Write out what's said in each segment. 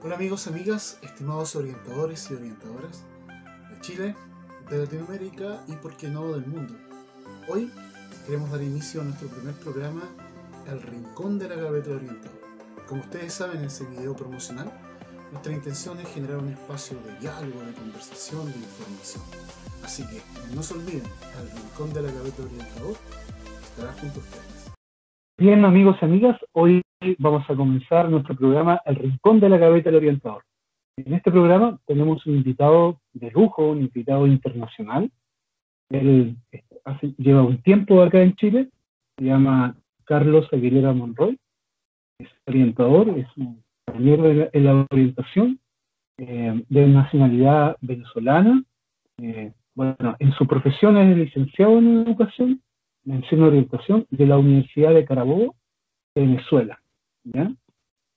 Hola amigos, amigas, estimados orientadores y orientadoras de Chile, de Latinoamérica y, por qué no, del mundo. Hoy queremos dar inicio a nuestro primer programa, El Rincón de la Gaveta del Orientador. Como ustedes saben, en ese video promocional, nuestra intención es generar un espacio de diálogo, de conversación, de información. Así que no se olviden, El Rincón de la Gaveta del Orientador estará junto a ustedes. Bien, amigos y amigas, hoy vamos a comenzar nuestro programa El Rincón de la Gaveta del Orientador. En este programa tenemos un invitado de lujo, un invitado internacional. Él lleva un tiempo acá en Chile, se llama Carlos Aguilera Monroy, es orientador, es un pionero en la orientación, de nacionalidad venezolana. Bueno, en su profesión es licenciado en educación, mención orientación, de la Universidad de Carabobo, Venezuela, ¿ya?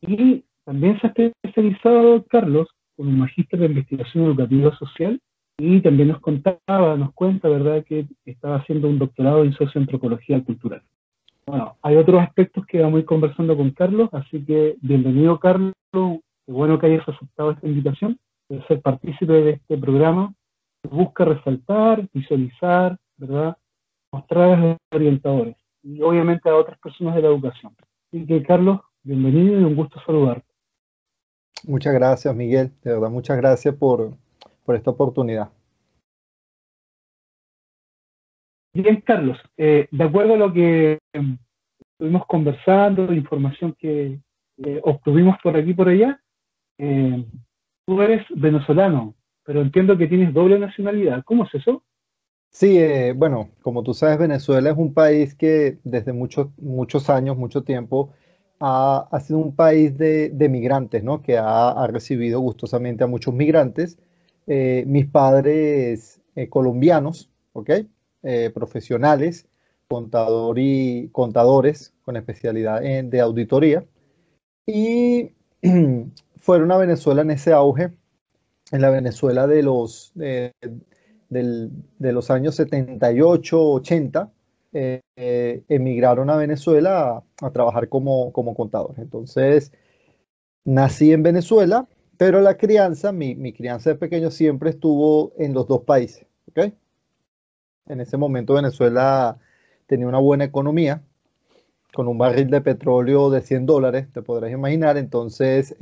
Y también se ha especializado Carlos con un magíster de investigación educativa social, y también nos cuenta, ¿verdad?, que estaba haciendo un doctorado en socioantropología cultural. Bueno, hay otros aspectos que vamos a ir conversando con Carlos, así que bienvenido, Carlos. Qué bueno que hayas aceptado esta invitación de ser partícipe de este programa que busca resaltar, visualizar, ¿verdad?, mostrar a los orientadores y obviamente a otras personas de la educación. Así que, Carlos, bienvenido y un gusto saludarte. Muchas gracias, Miguel. De verdad, muchas gracias por esta oportunidad. Bien, Carlos, de acuerdo a lo que estuvimos conversando, la información que obtuvimos por aquí y por allá, tú eres venezolano, pero entiendo que tienes doble nacionalidad. ¿Cómo es eso? Sí, bueno, como tú sabes, Venezuela es un país que desde muchos años, mucho tiempo, ha sido un país de migrantes, ¿no? Que ha recibido gustosamente a muchos migrantes. Mis padres colombianos, ¿ok? Profesionales, contadores con especialidad de auditoría. Y fueron a Venezuela en ese auge, en la Venezuela de los años 78, 80, emigraron a Venezuela a trabajar como contadores. Entonces, nací en Venezuela, pero la crianza, mi crianza de pequeño siempre estuvo en los dos países, ¿ok? En ese momento Venezuela tenía una buena economía, con un barril de petróleo de $100, te podrás imaginar. Entonces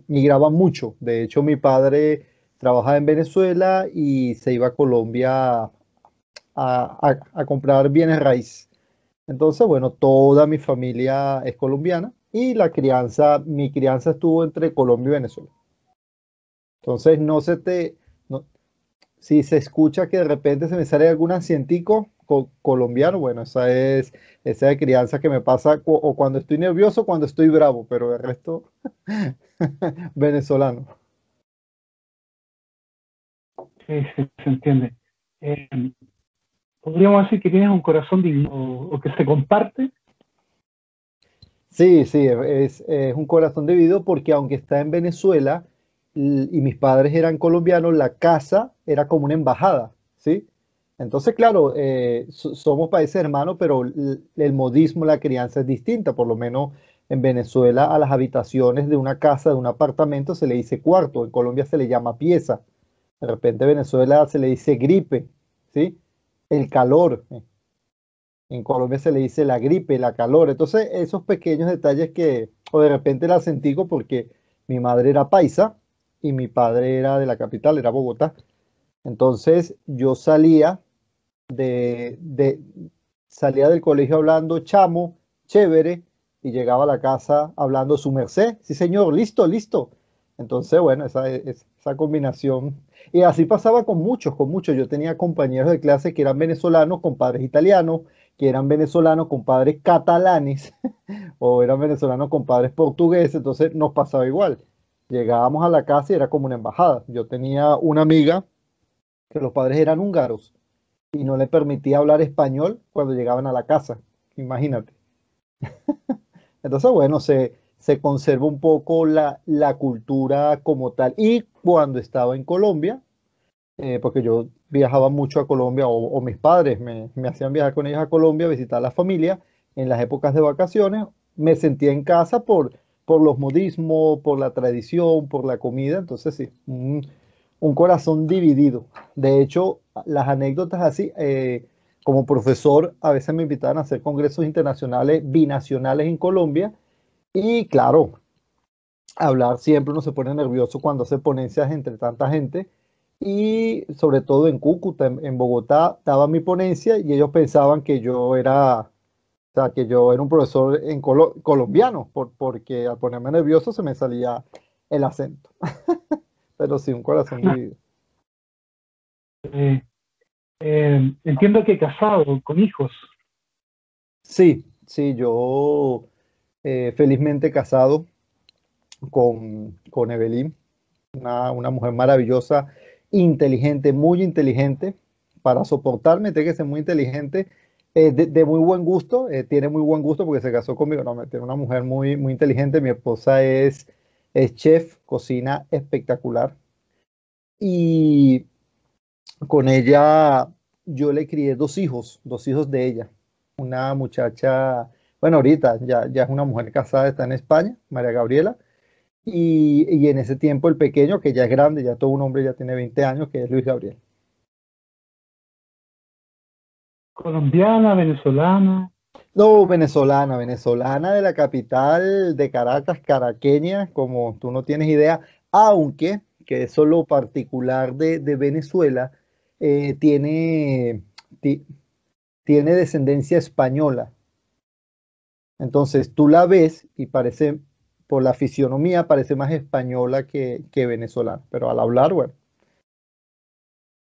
migraban mucho. De hecho, mi padre trabajaba en Venezuela y se iba a Colombia a comprar bienes raíces. Entonces, bueno, toda mi familia es colombiana y mi crianza estuvo entre Colombia y Venezuela. Entonces, no, si se escucha que de repente se me sale algún acientico colombiano, bueno, esa de crianza que me pasa o cuando estoy nervioso o cuando estoy bravo, pero el resto venezolano. Sí, se entiende. ¿Podríamos decir que tienes un corazón divino o que se comparte? Sí, sí, es un corazón dividido porque aunque está en Venezuela y mis padres eran colombianos, la casa era como una embajada, ¿sí? Entonces, claro, somos países hermanos, pero el modismo, la crianza es distinta. Por lo menos en Venezuela a las habitaciones de una casa, de un apartamento, se le dice cuarto. En Colombia se le llama pieza. De repente en Venezuela se le dice gripe, ¿sí? El calor. En Colombia se le dice la gripe, la calor. Entonces, esos pequeños detalles o de repente la sentí porque mi madre era paisa y mi padre era de la capital, era Bogotá. Entonces, yo de, de- salía del colegio hablando chamo, chévere, y llegaba a la casa hablando su merced. Sí, señor, listo, listo. Entonces, bueno, esa combinación. Y así pasaba con muchos, con muchos. Yo tenía compañeros de clase que eran venezolanos con padres italianos, que eran venezolanos con padres catalanes, o eran venezolanos con padres portugueses. Entonces nos pasaba igual. Llegábamos a la casa y era como una embajada. Yo tenía una amiga que los padres eran húngaros y no le permitía hablar español cuando llegaban a la casa. Imagínate. Entonces, bueno, se conserva un poco la cultura como tal. Y cuando estaba en Colombia, porque yo viajaba mucho a Colombia, o mis padres me hacían viajar con ellos a Colombia a visitar a la familia en las épocas de vacaciones, me sentía en casa por los modismos, por la tradición, por la comida. Entonces sí, un corazón dividido. De hecho, las anécdotas así, como profesor, a veces me invitaban a hacer congresos internacionales binacionales en Colombia y claro, hablar siempre uno se pone nervioso cuando hace ponencias entre tanta gente y sobre todo en Cúcuta, en Bogotá, daba mi ponencia y ellos pensaban que yo era, o sea, que yo era un profesor colombiano, porque al ponerme nervioso se me salía el acento. Pero sí, un corazón dividido. Eh, entiendo que casado, con hijos. Sí, sí, yo felizmente casado con Evelyn, una mujer maravillosa, inteligente, muy inteligente, para soportarme, tiene que ser muy inteligente, de muy buen gusto, tiene muy buen gusto porque se casó conmigo, no, tiene una mujer muy, muy inteligente, mi esposa es chef, cocina espectacular, y con ella yo le crié dos hijos de ella, una muchacha, bueno, ahorita ya es una mujer casada, está en España, María Gabriela, y en ese tiempo el pequeño, que ya es grande, ya todo un hombre, ya tiene 20 años, que es Luis Gabriel. Colombiana, venezolana. No, venezolana de la capital de Caracas, caraqueña, como tú no tienes idea, aunque, que eso es lo particular de Venezuela, tiene, ti- tiene descendencia española. Entonces tú la ves y parece, por la fisionomía, parece más española que venezolana, pero al hablar, bueno.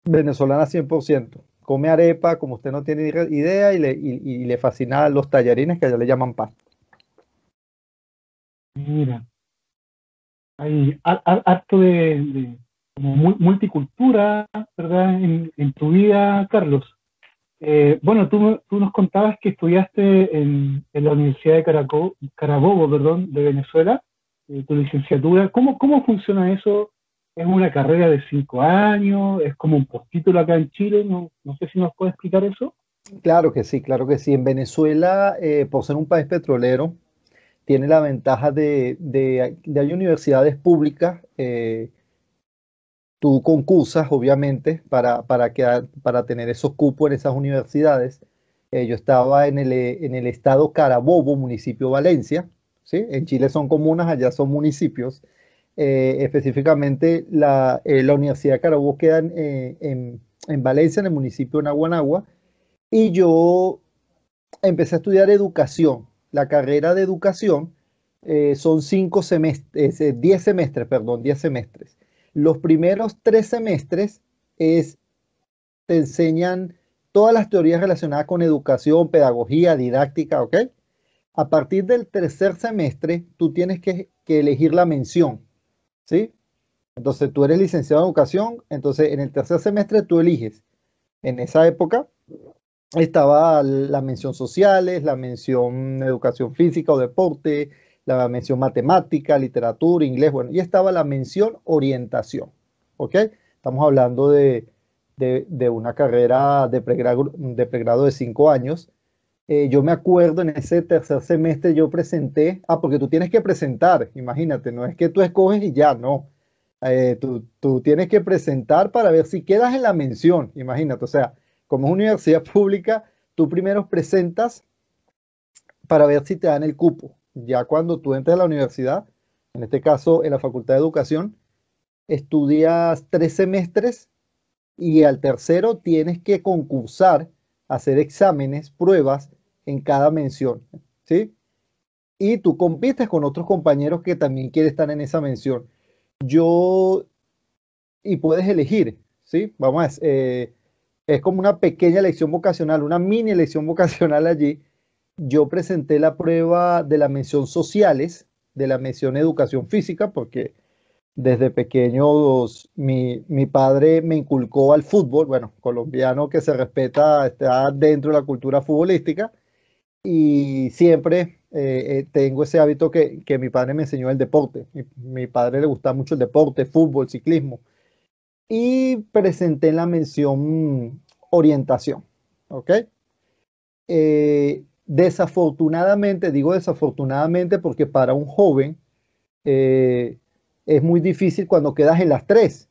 Venezolana 100%. Come arepa, como usted no tiene idea, y le fascinan los tallarines que allá le llaman pan. Mira, hay harto de como multicultura, ¿verdad? En tu vida, Carlos. Bueno, tú nos contabas que estudiaste en la Universidad de Carabobo, perdón, de Venezuela, tu licenciatura. ¿Cómo funciona eso? ¿Es una carrera de 5 años? ¿Es como un postítulo acá en Chile? No sé si nos puedes explicar eso. Claro que sí, claro que sí. En Venezuela, por ser un país petrolero, tiene la ventaja de hay universidades públicas. Tú concursas, obviamente, para tener esos cupos en esas universidades. Yo estaba en el estado Carabobo, municipio Valencia, ¿sí? En Chile son comunas, allá son municipios. Específicamente, la Universidad de Carabobo queda en Valencia, en el municipio de Naguanagua, y yo empecé a estudiar educación. La carrera de educación son 5 semestres, 10 semestres, perdón, 10 semestres. Los primeros 3 semestres es, te enseñan todas las teorías relacionadas con educación, pedagogía, didáctica, ¿ok? A partir del tercer semestre, tú tienes que elegir la mención, ¿sí? Entonces, tú eres licenciado en educación, entonces en el tercer semestre tú eliges. En esa época estaba la mención sociales, la mención educación física o deporte, la mención matemática, literatura, inglés, bueno, y estaba la mención orientación, ¿ok? Estamos hablando de una carrera de pregrado de 5 años. Yo me acuerdo en ese tercer semestre yo presenté, porque tú tienes que presentar, imagínate, no es que tú escoges y ya, no. Tú tienes que presentar para ver si quedas en la mención, imagínate, o sea, como es universidad pública, tú primero presentas para ver si te dan el cupo. Ya cuando tú entres a la universidad, en este caso en la Facultad de Educación, estudias 3 semestres y al tercero tienes que concursar, hacer exámenes, pruebas en cada mención, ¿sí? Y tú compites con otros compañeros que también quieren estar en esa mención. Yo, y puedes elegir, ¿sí? Es como una pequeña elección vocacional, una mini elección vocacional allí. Yo presenté la prueba de la mención sociales, de la mención educación física, porque desde pequeños mi padre me inculcó al fútbol, bueno, colombiano que se respeta, está dentro de la cultura futbolística, y siempre tengo ese hábito que mi padre me enseñó el deporte. Mi padre le gusta mucho el deporte, fútbol, ciclismo, y presenté la mención orientación, ¿ok? Desafortunadamente, digo desafortunadamente porque para un joven eh, es muy difícil cuando quedas en las tres.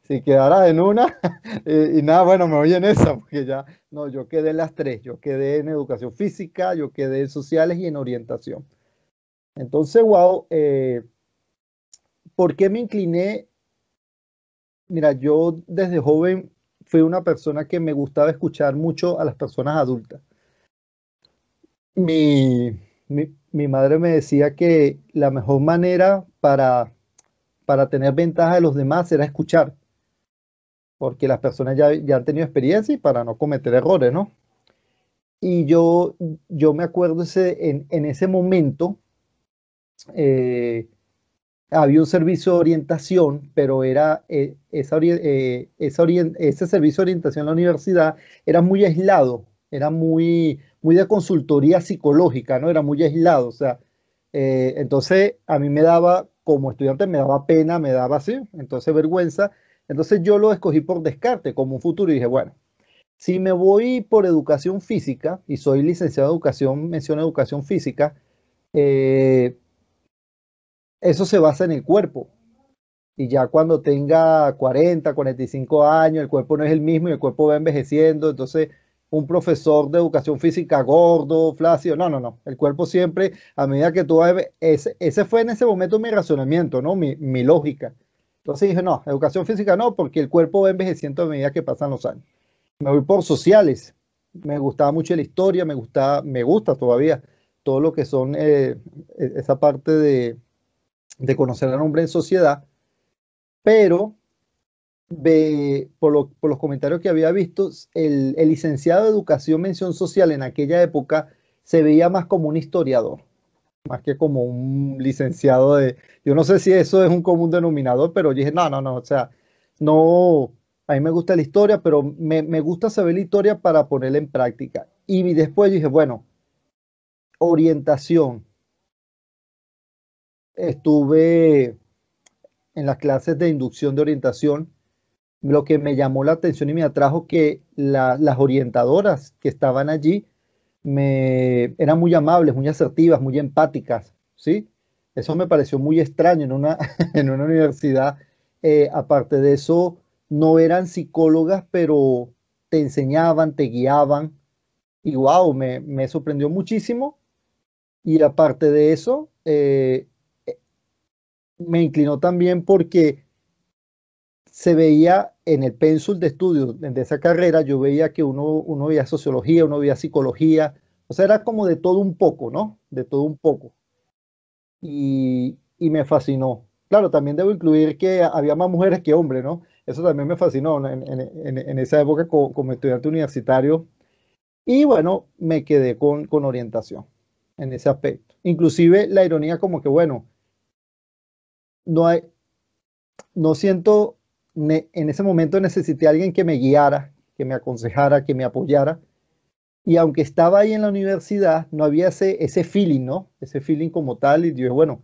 Si quedaras en una y nada, bueno, me voy en esa, porque ya, no, yo quedé en las tres, yo quedé en educación física, yo quedé en sociales y en orientación. Entonces, wow, ¿por qué me incliné? Mira, yo desde joven fui una persona que me gustaba escuchar mucho a las personas adultas. Mi madre me decía que la mejor manera para tener ventaja de los demás era escuchar, porque las personas ya han tenido experiencia y para no cometer errores, ¿no? Y yo me acuerdo en ese momento, eh, había un servicio de orientación, pero era ese servicio de orientación en la universidad era muy aislado, era muy de consultoría psicológica, ¿no? Era muy aislado, o sea, entonces a mí me daba, como estudiante, me daba pena, me daba así, entonces vergüenza, entonces yo lo escogí por descarte como un futuro y dije, bueno, si me voy por educación física, y soy licenciado en educación, mención educación física, eh, eso se basa en el cuerpo. Y ya cuando tenga 45 años, el cuerpo no es el mismo y el cuerpo va envejeciendo. Entonces, un profesor de educación física gordo, flácido, no, no, no. El cuerpo siempre, a medida que tú vas, ese fue en ese momento mi razonamiento, ¿no? Mi lógica. Entonces dije, no, educación física no, porque el cuerpo va envejeciendo a medida que pasan los años. Me voy por sociales. Me gustaba mucho la historia, me gusta todavía todo lo que son esa parte de conocer al hombre en sociedad, pero por los comentarios que había visto, el licenciado de Educación Mención Social en aquella época se veía más como un historiador, más que como un licenciado de... Yo no sé si eso es un común denominador, pero yo dije, no, no, no, o sea, no, a mí me gusta la historia, pero me gusta saber la historia para ponerla en práctica. Y después dije, bueno, orientación. Estuve en las clases de inducción de orientación. Lo que me llamó la atención y me atrajo que las orientadoras que estaban allí eran muy amables, muy asertivas, muy empáticas, ¿sí? Eso me pareció muy extraño en una, en una universidad. Aparte de eso, no eran psicólogas, pero te enseñaban, te guiaban y wow, me sorprendió muchísimo. Y aparte de eso, me inclinó también porque se veía en el pénsul de estudios de esa carrera, yo veía que uno veía sociología, uno veía psicología, o sea, era como de todo un poco, ¿no? De todo un poco. Y me fascinó. Claro, también debo incluir que había más mujeres que hombres, ¿no? Eso también me fascinó, ¿no? En esa época como estudiante universitario. Y bueno, me quedé con orientación en ese aspecto. Inclusive la ironía como que, bueno, no hay, no siento, en ese momento necesité a alguien que me guiara, que me aconsejara, que me apoyara. Y aunque estaba ahí en la universidad, no había ese feeling, ¿no? Ese feeling como tal. Y yo dije, bueno,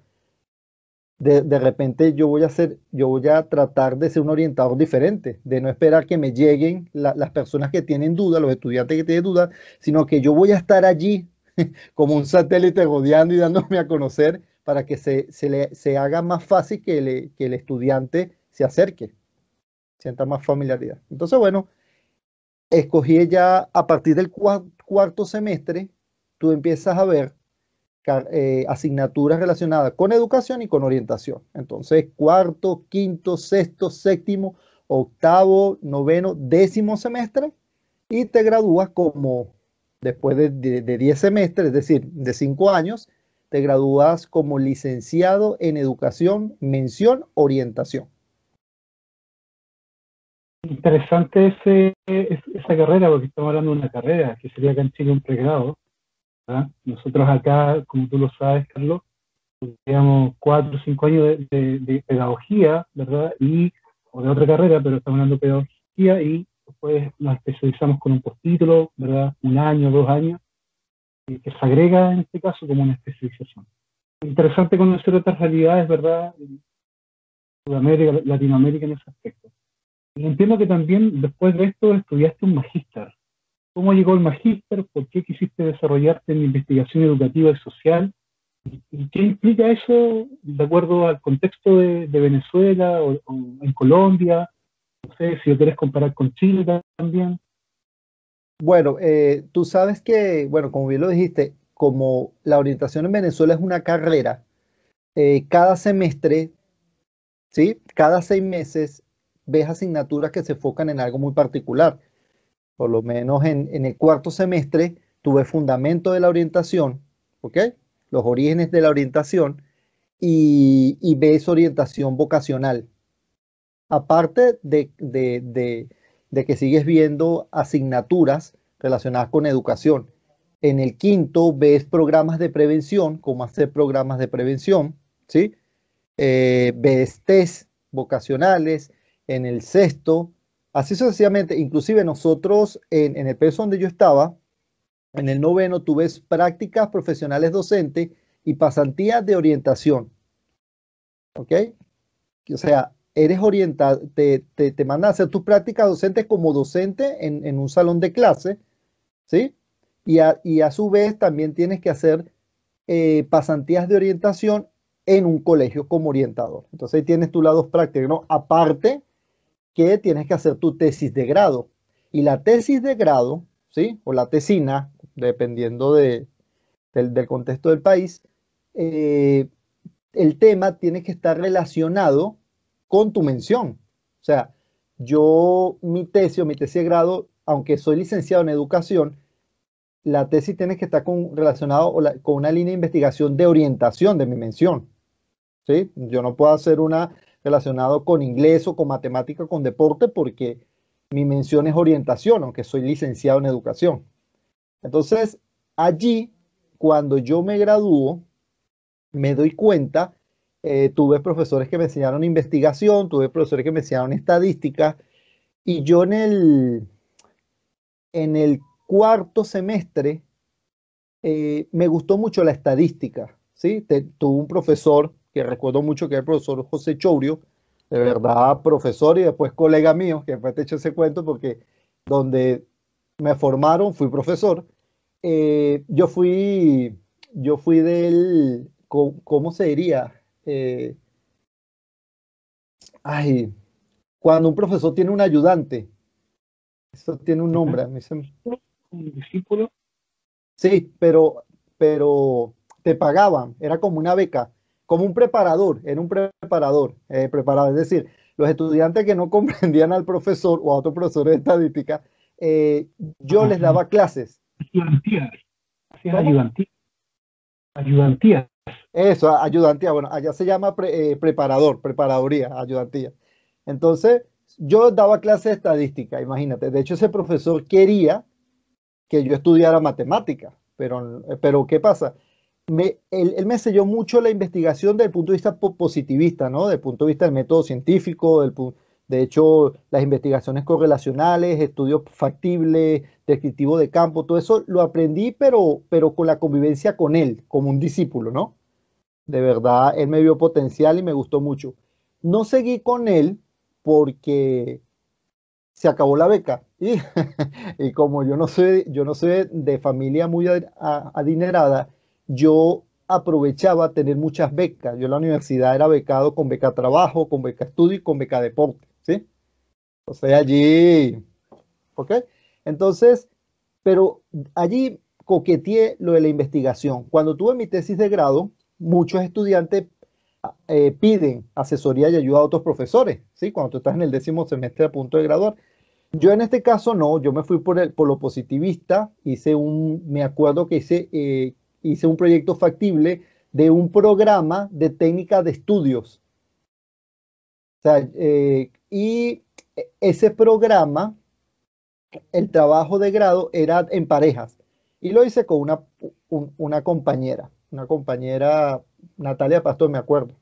de repente yo voy a tratar de ser un orientador diferente, de no esperar que me lleguen las personas que tienen dudas, los estudiantes que tienen dudas, sino que yo voy a estar allí como un satélite rodeando y dándome a conocer para que se haga más fácil que el estudiante se acerque, sienta más familiaridad. Entonces, bueno, escogí ya a partir del cuarto semestre, tú empiezas a ver asignaturas relacionadas con educación y con orientación. Entonces, cuarto, quinto, sexto, séptimo, octavo, noveno, décimo semestre y te gradúas como después de 10 semestres, es decir, de 5 años, te gradúas como licenciado en educación, mención, orientación. Interesante esa carrera, porque estamos hablando de una carrera que sería acá en Chile un pregrado, ¿verdad? Nosotros acá, como tú lo sabes, Carlos, digamos 4 o 5 años de pedagogía, ¿verdad? O de otra carrera, pero estamos hablando de pedagogía y después nos especializamos con un postítulo, ¿verdad? 1 año, 2 años, que se agrega en este caso como una especialización. Interesante conocer otras realidades, ¿verdad? En Sudamérica, Latinoamérica en ese aspecto. Y entiendo que también después de esto estudiaste un magíster. ¿Cómo llegó el magíster? ¿Por qué quisiste desarrollarte en investigación educativa y social? ¿Y qué implica eso de acuerdo al contexto de Venezuela o en Colombia? No sé si lo quieres comparar con Chile también. Bueno, tú sabes que, bueno, como bien lo dijiste, como la orientación en Venezuela es una carrera, cada semestre, ¿sí? Cada 6 meses ves asignaturas que se enfocan en algo muy particular. Por lo menos en el cuarto semestre tuve fundamento de la orientación, ¿ok? Los orígenes de la orientación y ves orientación vocacional. Aparte de que sigues viendo asignaturas relacionadas con educación. En el quinto ves programas de prevención, cómo hacer programas de prevención, ¿sí? Ves test vocacionales. En el sexto, así sucesivamente. Inclusive nosotros en el peso donde yo estaba, en el noveno, tú ves prácticas profesionales docentes y pasantías de orientación, ¿ok? O sea, eres orientado, te mandan a hacer tus prácticas docentes como docente en un salón de clase, ¿sí? Y a su vez también tienes que hacer pasantías de orientación en un colegio como orientador. Entonces ahí tienes tus lados prácticos, ¿no? Aparte que tienes que hacer tu tesis de grado. Y la tesis de grado, ¿sí? O la tesina, dependiendo del contexto del país, eh, el tema tiene que estar relacionado con tu mención. O sea, mi tesis o mi tesis de grado, aunque soy licenciado en educación, la tesis tiene que estar relacionado con una línea de investigación de orientación de mi mención. ¿Sí? Yo no puedo hacer una relacionado con inglés o con matemática, con deporte, porque mi mención es orientación, aunque soy licenciado en educación. Entonces, allí, cuando yo me gradúo, me doy cuenta, tuve profesores que me enseñaron investigación, tuve profesores que me enseñaron estadística, y yo en el cuarto semestre me gustó mucho la estadística, ¿sí? Tuve un profesor que recuerdo mucho que era el profesor José Chourio, de verdad profesor y después colega mío, que después te echo ese cuento porque donde me formaron fui profesor. Yo fui del, ¿cómo se diría? Eh, ay, cuando un profesor tiene un ayudante, eso tiene un nombre. Un discípulo. Sí, pero te pagaban, era como una beca, como un preparador, era un preparador, es decir, los estudiantes que no comprendían al profesor o a otro profesor de estadística, eh, yo les Ajá, daba clases. ayudantías, hacías ¿Cómo? ayudantías. Eso, ayudantía, bueno, allá se llama preparador, preparadoría, ayudantía. Entonces, yo daba clases de estadística, imagínate, de hecho ese profesor quería que yo estudiara matemática, pero ¿qué pasa? Él me enseñó mucho la investigación desde el punto de vista positivista, ¿no? Desde el punto de vista del método científico, de hecho, las investigaciones correlacionales, estudios factibles, descriptivo de campo, todo eso lo aprendí, pero con la convivencia con él, como un discípulo, ¿no? De verdad, él me vio potencial y me gustó mucho. No seguí con él porque se acabó la beca. Y como yo no soy de familia muy adinerada, yo aprovechaba tener muchas becas. Yo en la universidad era becado con beca trabajo, con beca estudio y con beca deporte, ¿sí? O sea, allí, ¿ok? Entonces, pero allí coqueteé lo de la investigación. Cuando tuve mi tesis de grado, muchos estudiantes piden asesoría y ayuda a otros profesores, ¿sí? Cuando tú estás en el 10º semestre a punto de graduar. Yo en este caso no, yo me fui por lo positivista, me acuerdo que hice un proyecto factible de un programa de técnica de estudios. O sea, y ese programa, el trabajo de grado era en parejas. Y lo hice con una compañera, Natalia Pastor, me acuerdo.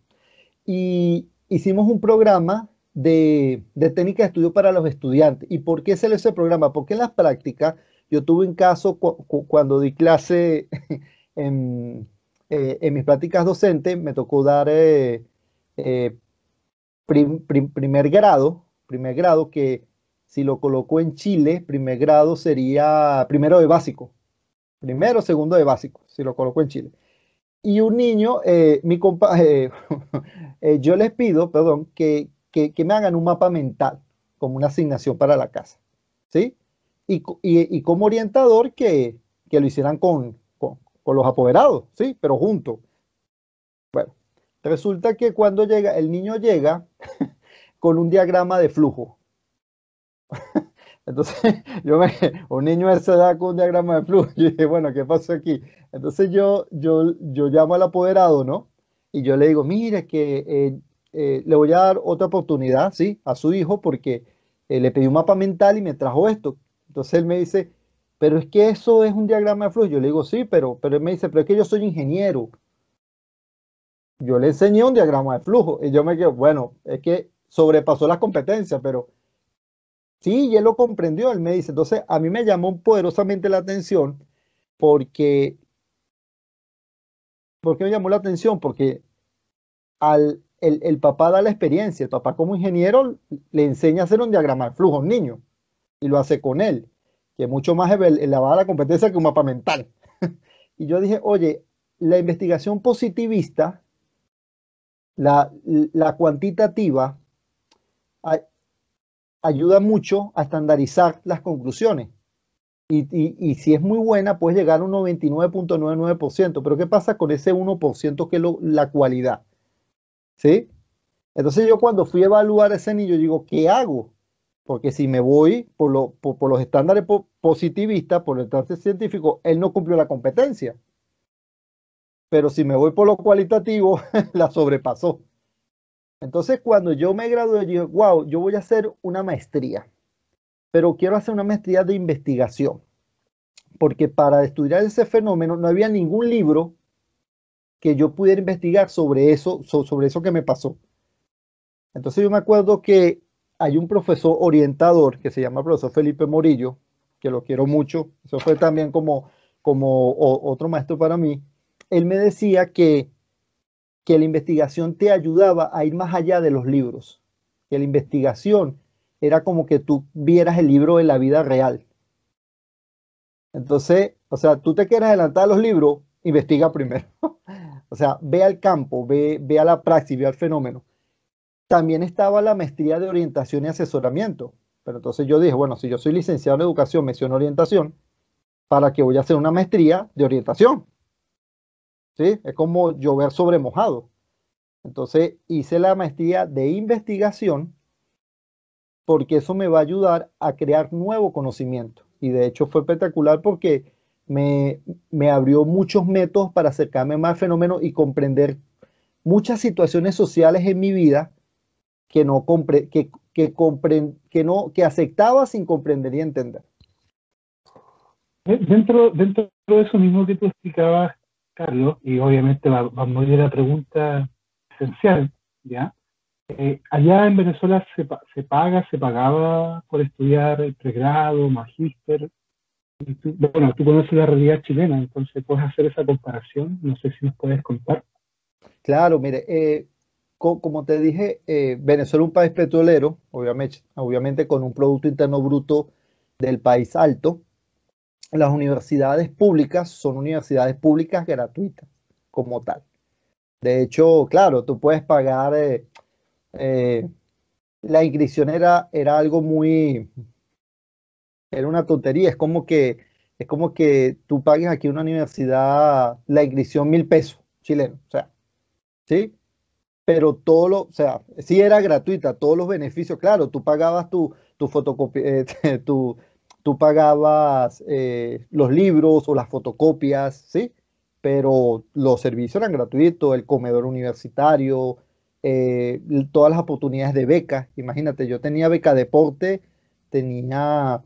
Y hicimos un programa de técnica de estudio para los estudiantes. ¿Y por qué se le hizo ese programa? Porque en las prácticas yo tuve un caso cuando di clase en, en mis prácticas docentes, me tocó dar eh, primer grado que si lo colocó en Chile, primer grado sería primero de básico, primero, segundo de básico, si lo colocó en Chile. Y un niño, yo les pido, perdón, que me hagan un mapa mental como una asignación para la casa, ¿sí? Y como orientador que lo hicieran con los apoderados, ¿sí? Pero juntos. Bueno, resulta que cuando llega, el niño llega con un diagrama de flujo. Entonces, un niño de esa edad con un diagrama de flujo, yo dije, bueno, ¿qué pasó aquí? Entonces yo llamo al apoderado, ¿no? Y yo le digo, mire, que le voy a dar otra oportunidad, ¿sí? A su hijo, porque le pedí un mapa mental y me trajo esto. Entonces él me dice, pero es que eso es un diagrama de flujo. Yo le digo, sí, pero él me dice, pero es que yo soy ingeniero. Yo le enseñé un diagrama de flujo y yo me quedo, bueno, es que sobrepasó las competencias, pero sí, y él lo comprendió, él me dice. Entonces, a mí me llamó poderosamente la atención porque, ¿por qué me llamó la atención? Porque el papá da la experiencia, el papá como ingeniero le enseña a hacer un diagrama de flujo a un niño y lo hace con él, que es mucho más elevada la competencia que un mapa mental. Y yo dije, oye, la investigación positivista, la cuantitativa, a- ayuda mucho a estandarizar las conclusiones. Y si es muy buena, puedes llegar a un 99.99%. Pero ¿qué pasa con ese 1% que es la cualidad? ¿Sí? Entonces yo cuando fui a evaluar a ese niño, digo, ¿qué hago? Porque si me voy por los estándares positivistas, por el estándar científico, él no cumplió la competencia. Pero si me voy por lo cualitativo, la sobrepasó. Entonces cuando yo me gradué, yo dije, wow, yo voy a hacer una maestría, pero quiero hacer una maestría de investigación. Porque para estudiar ese fenómeno no había ningún libro que yo pudiera investigar sobre eso, sobre eso que me pasó. Entonces yo me acuerdo que hay un profesor orientador que se llama el profesor Felipe Morillo, que lo quiero mucho, eso fue también como otro maestro para mí. Él me decía que la investigación te ayudaba a ir más allá de los libros, que la investigación era como que tú vieras el libro de la vida real. Entonces, o sea, tú te quieres adelantar a los libros, investiga primero. O sea, ve al campo, ve a la praxis, ve al fenómeno. También estaba la maestría de orientación y asesoramiento. Pero entonces yo dije, bueno, si yo soy licenciado en educación, mención orientación, ¿para qué voy a hacer una maestría de orientación? ¿Sí? Es como llover sobre mojado. Entonces hice la maestría de investigación porque eso me va a ayudar a crear nuevo conocimiento. Y de hecho fue espectacular porque me, me abrió muchos métodos para acercarme más al fenómeno y comprender muchas situaciones sociales en mi vida que no que aceptaba sin comprender y entender. Dentro de eso mismo que tú explicabas, Carlos, y obviamente vamos a ir a la pregunta esencial, ¿ya? Allá en Venezuela se pagaba por estudiar el pregrado, magíster. Bueno, tú conoces la realidad chilena, entonces puedes hacer esa comparación. No sé si nos puedes contar. Claro, mire, como te dije, Venezuela es un país petrolero, obviamente con un Producto Interno Bruto del país alto. Las universidades públicas son universidades públicas gratuitas como tal. De hecho, claro, tú puedes pagar, eh, la inscripción era algo era una tontería, es como que tú pagues aquí en una universidad la inscripción 1.000 pesos chilenos, o sea, ¿sí? Pero o sea, sí era gratuita, todos los beneficios, claro, tú pagabas tu fotocopia, tú pagabas los libros o las fotocopias, ¿sí? Pero los servicios eran gratuitos, el comedor universitario, todas las oportunidades de becas. Imagínate, yo tenía beca deporte, tenía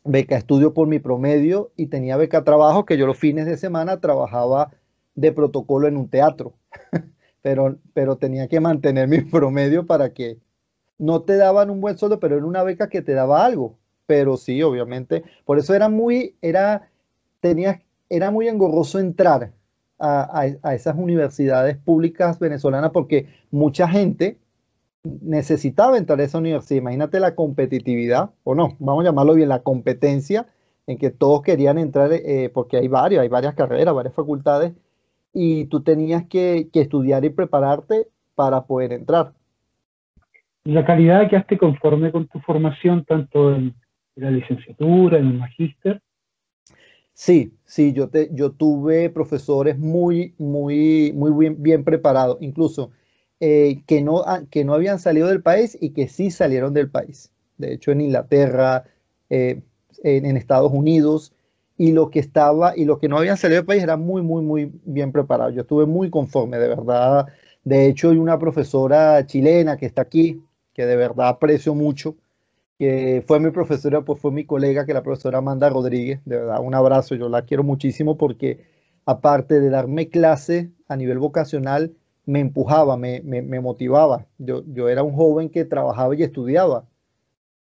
beca estudio por mi promedio y tenía beca trabajo que yo los fines de semana trabajaba de protocolo en un teatro, pero tenía que mantener mi promedio para que no te daban un buen sueldo, pero era una beca que te daba algo. Pero sí, obviamente, por eso tenías, era muy engorroso entrar a esas universidades públicas venezolanas porque mucha gente necesitaba entrar a esa universidad. Imagínate la competitividad, o no, vamos a llamarlo bien, la competencia en que todos querían entrar, porque hay varias carreras, varias facultades, y tú tenías que estudiar y prepararte para poder entrar. La calidad, ¿quedaste conforme con tu formación, tanto en la licenciatura, en el magíster? Sí, sí, yo tuve profesores muy bien preparados, incluso que no habían salido del país y que sí salieron del país. De hecho, en Inglaterra, eh, en Estados Unidos, y lo que no habían salido del país era muy bien preparado. Yo estuve muy conforme, de verdad. De hecho, hay una profesora chilena que está aquí, que de verdad aprecio mucho, que fue mi profesora, pues fue mi colega, que la profesora Amanda Rodríguez. De verdad, un abrazo, yo la quiero muchísimo porque aparte de darme clase a nivel vocacional, me empujaba, me motivaba. Yo era un joven que trabajaba y estudiaba,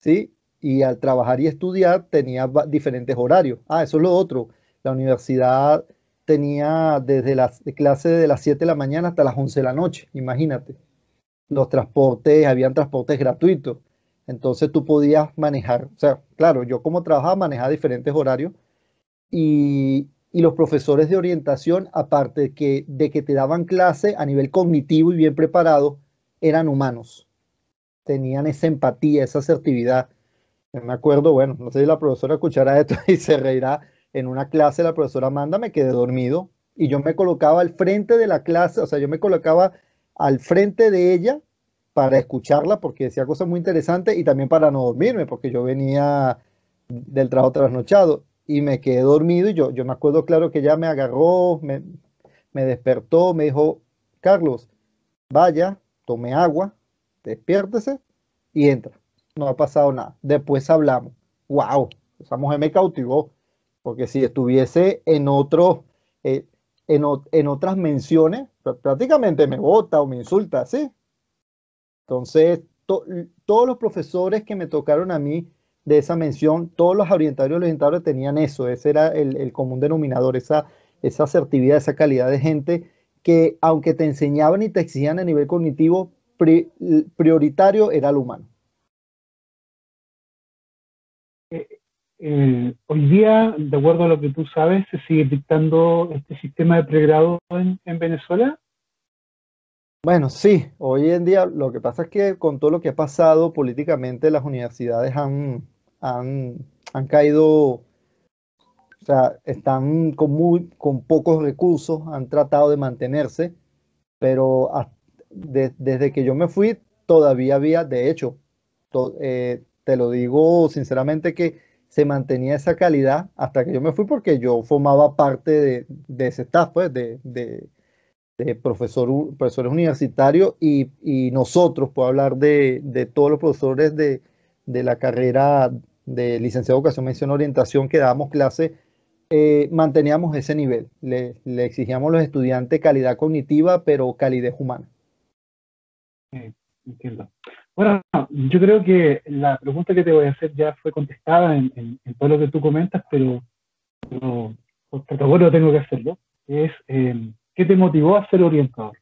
¿sí? Y al trabajar y estudiar tenía diferentes horarios. Ah, eso es lo otro. La universidad tenía desde las clases de las 7 de la mañana hasta las 11 de la noche, imagínate. Los transportes, habían transportes gratuitos. Entonces tú podías manejar, o sea, claro, yo como trabajaba manejaba diferentes horarios y los profesores de orientación, aparte de que te daban clase a nivel cognitivo y bien preparados, eran humanos, tenían esa empatía, esa asertividad. Yo me acuerdo, bueno, no sé si la profesora escuchará esto y se reirá. En una clase la profesora Amanda me quedé dormido y yo me colocaba al frente de la clase, o sea, yo me colocaba al frente de ella para escucharla porque decía cosas muy interesantes y también para no dormirme porque yo venía del trabajo trasnochado y me quedé dormido y yo me acuerdo claro que ella me agarró, me despertó, me dijo, Carlos, vaya, tome agua, despiértese y entra. No ha pasado nada. Después hablamos. ¡Wow! Esa mujer me cautivó. Porque si estuviese en otro, en otras menciones, prácticamente me bota o me insulta, ¿sí? Entonces, todos los profesores que me tocaron a mí de esa mención, todos los orientadores tenían eso. Ese era el común denominador, esa asertividad, esa calidad de gente que, aunque te enseñaban y te exigían a nivel cognitivo, prioritario era el humano. Eh, Hoy día, de acuerdo a lo que tú sabes, ¿se sigue dictando este sistema de pregrado en Venezuela? Bueno, sí, hoy en día lo que pasa es que con todo lo que ha pasado políticamente, las universidades han, han caído, o sea, están con pocos recursos, han tratado de mantenerse, pero desde que yo me fui todavía había, de hecho, te lo digo sinceramente que se mantenía esa calidad hasta que yo me fui porque yo formaba parte de ese staff, pues, de profesores universitarios y nosotros, puedo hablar de todos los profesores de la carrera de licenciado en Educación, Mención, Orientación, que dábamos clase, manteníamos ese nivel. Le exigíamos a los estudiantes calidad cognitiva, pero calidez humana. Entiendo. Bueno, yo creo que la pregunta que te voy a hacer ya fue contestada en todo lo que tú comentas, pero por protocolo tengo que hacerlo. Es, ¿qué te motivó a ser orientador?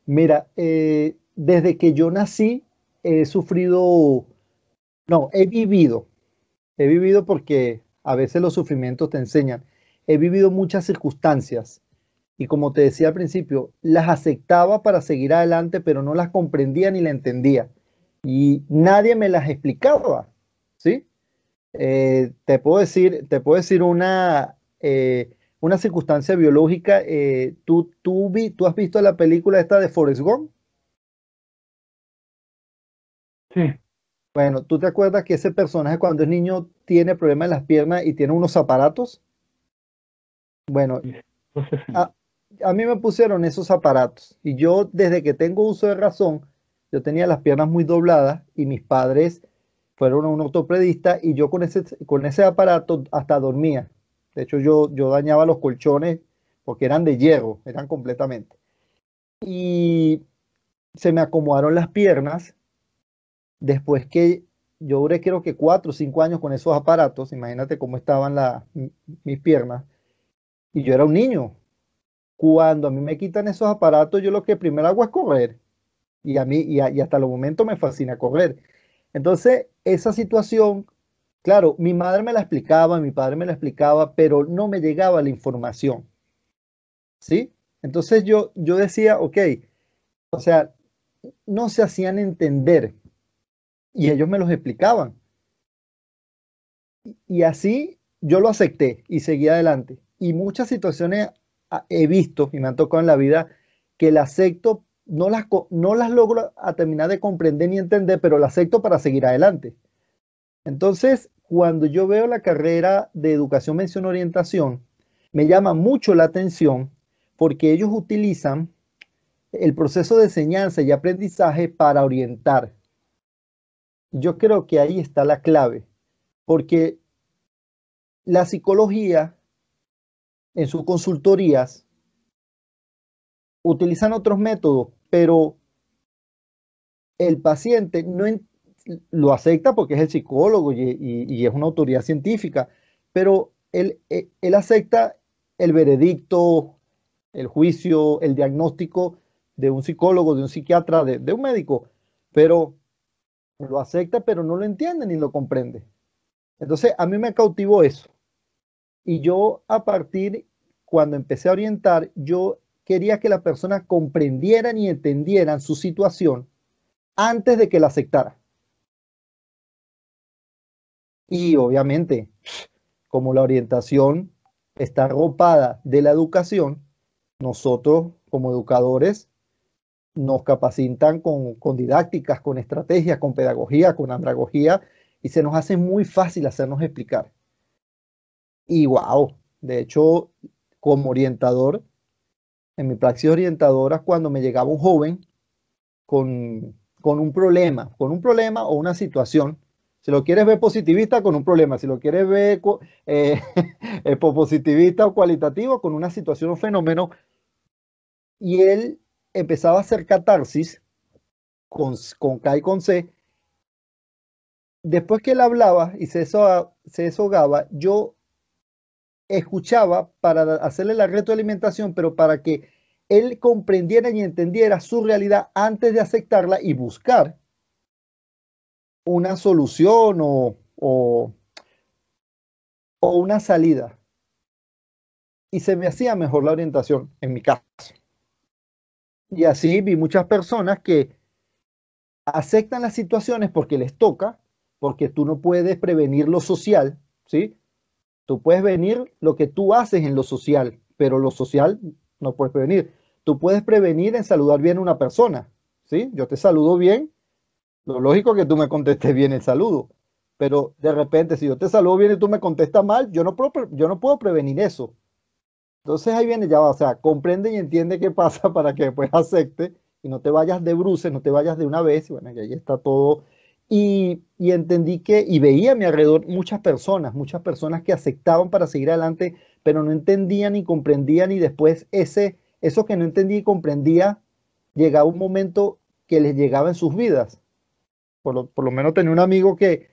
Mira, desde que yo nací he sufrido, no, he vivido porque a veces los sufrimientos te enseñan. He vivido muchas circunstancias y como te decía al principio, las aceptaba para seguir adelante, pero no las comprendía ni las entendía. Y nadie me las explicaba, ¿sí? Te puedo decir una circunstancia biológica. ¿Tú has visto la película esta de Forrest Gump? Sí, Bueno, ¿tú te acuerdas que ese personaje cuando es niño tiene problemas en las piernas y tiene unos aparatos? Bueno, sí, entonces, a, a mí me pusieron esos aparatos y yo desde que tengo uso de razón, yo tenía las piernas muy dobladas y mis padres fueron a un ortopedista y yo con ese aparato hasta dormía. De hecho, yo dañaba los colchones porque eran de hierro, eran completamente. Y se me acomodaron las piernas después que yo duré creo que 4 o 5 años con esos aparatos. Imagínate cómo estaban mis piernas. Y yo era un niño. Cuando a mí me quitan esos aparatos, yo lo que primero hago es correr. Y a mí, y hasta el momento me fascina correr. Entonces, esa situación, claro, mi madre me la explicaba, mi padre me la explicaba, pero no me llegaba la información. ¿sí? Entonces yo decía, ok, o sea, no se hacían entender y ellos me los explicaban. Y así yo lo acepté y seguí adelante. Y muchas situaciones he visto y me han tocado en la vida que las acepto, no las logro a terminar de comprender ni entender, pero las acepto para seguir adelante. Entonces, cuando yo veo la carrera de educación, mención, orientación, me llama mucho la atención porque ellos utilizan el proceso de enseñanza y aprendizaje para orientar. Yo creo que ahí está la clave, porque la psicología en sus consultorías utilizan otros métodos, pero el paciente no lo acepta porque es el psicólogo y es una autoridad científica, pero él acepta el veredicto, el juicio, el diagnóstico de un psicólogo, de un psiquiatra, de un médico, pero lo acepta, pero no lo entiende ni lo comprende. Entonces, a mí me cautivó eso. Y yo, cuando empecé a orientar, yo quería que las personas comprendieran y entendieran su situación antes de que la aceptara. Y obviamente, como la orientación está arropada de la educación, nosotros como educadores nos capacitan con didácticas, con estrategias, con pedagogía, con andragogía, y se nos hace muy fácil hacernos explicar. Y wow, de hecho, como orientador, en mi praxis orientadora, cuando me llegaba un joven con un problema o una situación, si lo quieres ver positivista, con un problema, si lo quieres ver positivista o cualitativo, con una situación o fenómeno, y él empezaba a hacer catarsis con K y con C. Después que él hablaba y se deshogaba, yo escuchaba para hacerle la retroalimentación, pero para que él comprendiera y entendiera su realidad antes de aceptarla y buscar una solución o una salida. Y se me hacía mejor la orientación en mi caso. Y así vi muchas personas que aceptan las situaciones porque les toca, porque tú no puedes prevenir lo social, ¿sí? Tú puedes venir lo que tú haces en lo social, pero lo social no puedes prevenir. Tú puedes prevenir en saludar bien a una persona, ¿sí? Yo te saludo bien, lo lógico es que tú me contestes bien el saludo, pero de repente si yo te saludo bien y tú me contestas mal, yo no puedo prevenir eso. Entonces ahí viene ya, o sea, comprende y entiende qué pasa para que después acepte y no te vayas de bruces, no te vayas de una vez, y bueno, y ahí está todo. Y entendí y veía a mi alrededor muchas personas que aceptaban para seguir adelante, pero no entendían ni comprendían y después eso que no entendía y comprendía, llegaba un momento que les llegaba en sus vidas. Por lo menos tenía un amigo que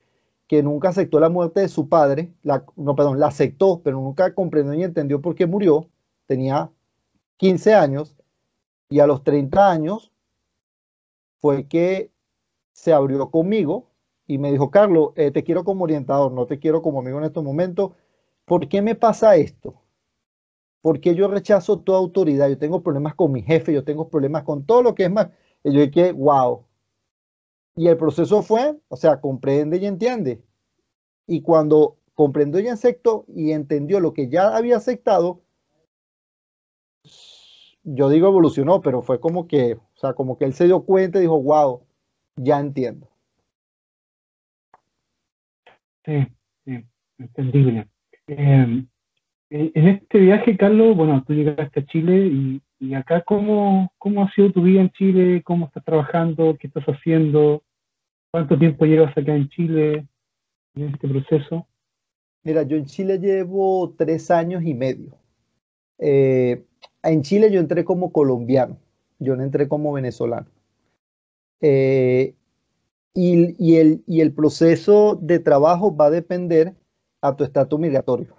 nunca aceptó la muerte de su padre, no, perdón, la aceptó, pero nunca comprendió ni entendió por qué murió. Tenía 15 años y a los 30 años fue que se abrió conmigo y me dijo, Carlos, te quiero como orientador, no te quiero como amigo en estos momentos. ¿Por qué me pasa esto? ¿Por qué yo rechazo toda autoridad? Yo tengo problemas con mi jefe, yo tengo problemas con todo lo que es más. Y yo dije, wow. Y el proceso fue, o sea, comprende y entiende. Y cuando comprendió y aceptó y entendió lo que ya había aceptado, yo digo evolucionó, pero fue como que, o sea, como que él se dio cuenta y dijo, wow, ya entiendo. Sí, sí, entendible. En este viaje, Carlos, bueno, tú llegaste a Chile y acá, ¿cómo ha sido tu vida en Chile? ¿Cómo estás trabajando? ¿Qué estás haciendo? ¿Cuánto tiempo llevas acá en Chile en este proceso? Mira, yo en Chile llevo 3 años y medio. Eh, en Chile yo entré como colombiano, yo no entré como venezolano. Eh, y el proceso de trabajo va a depender a tu estatus migratorio.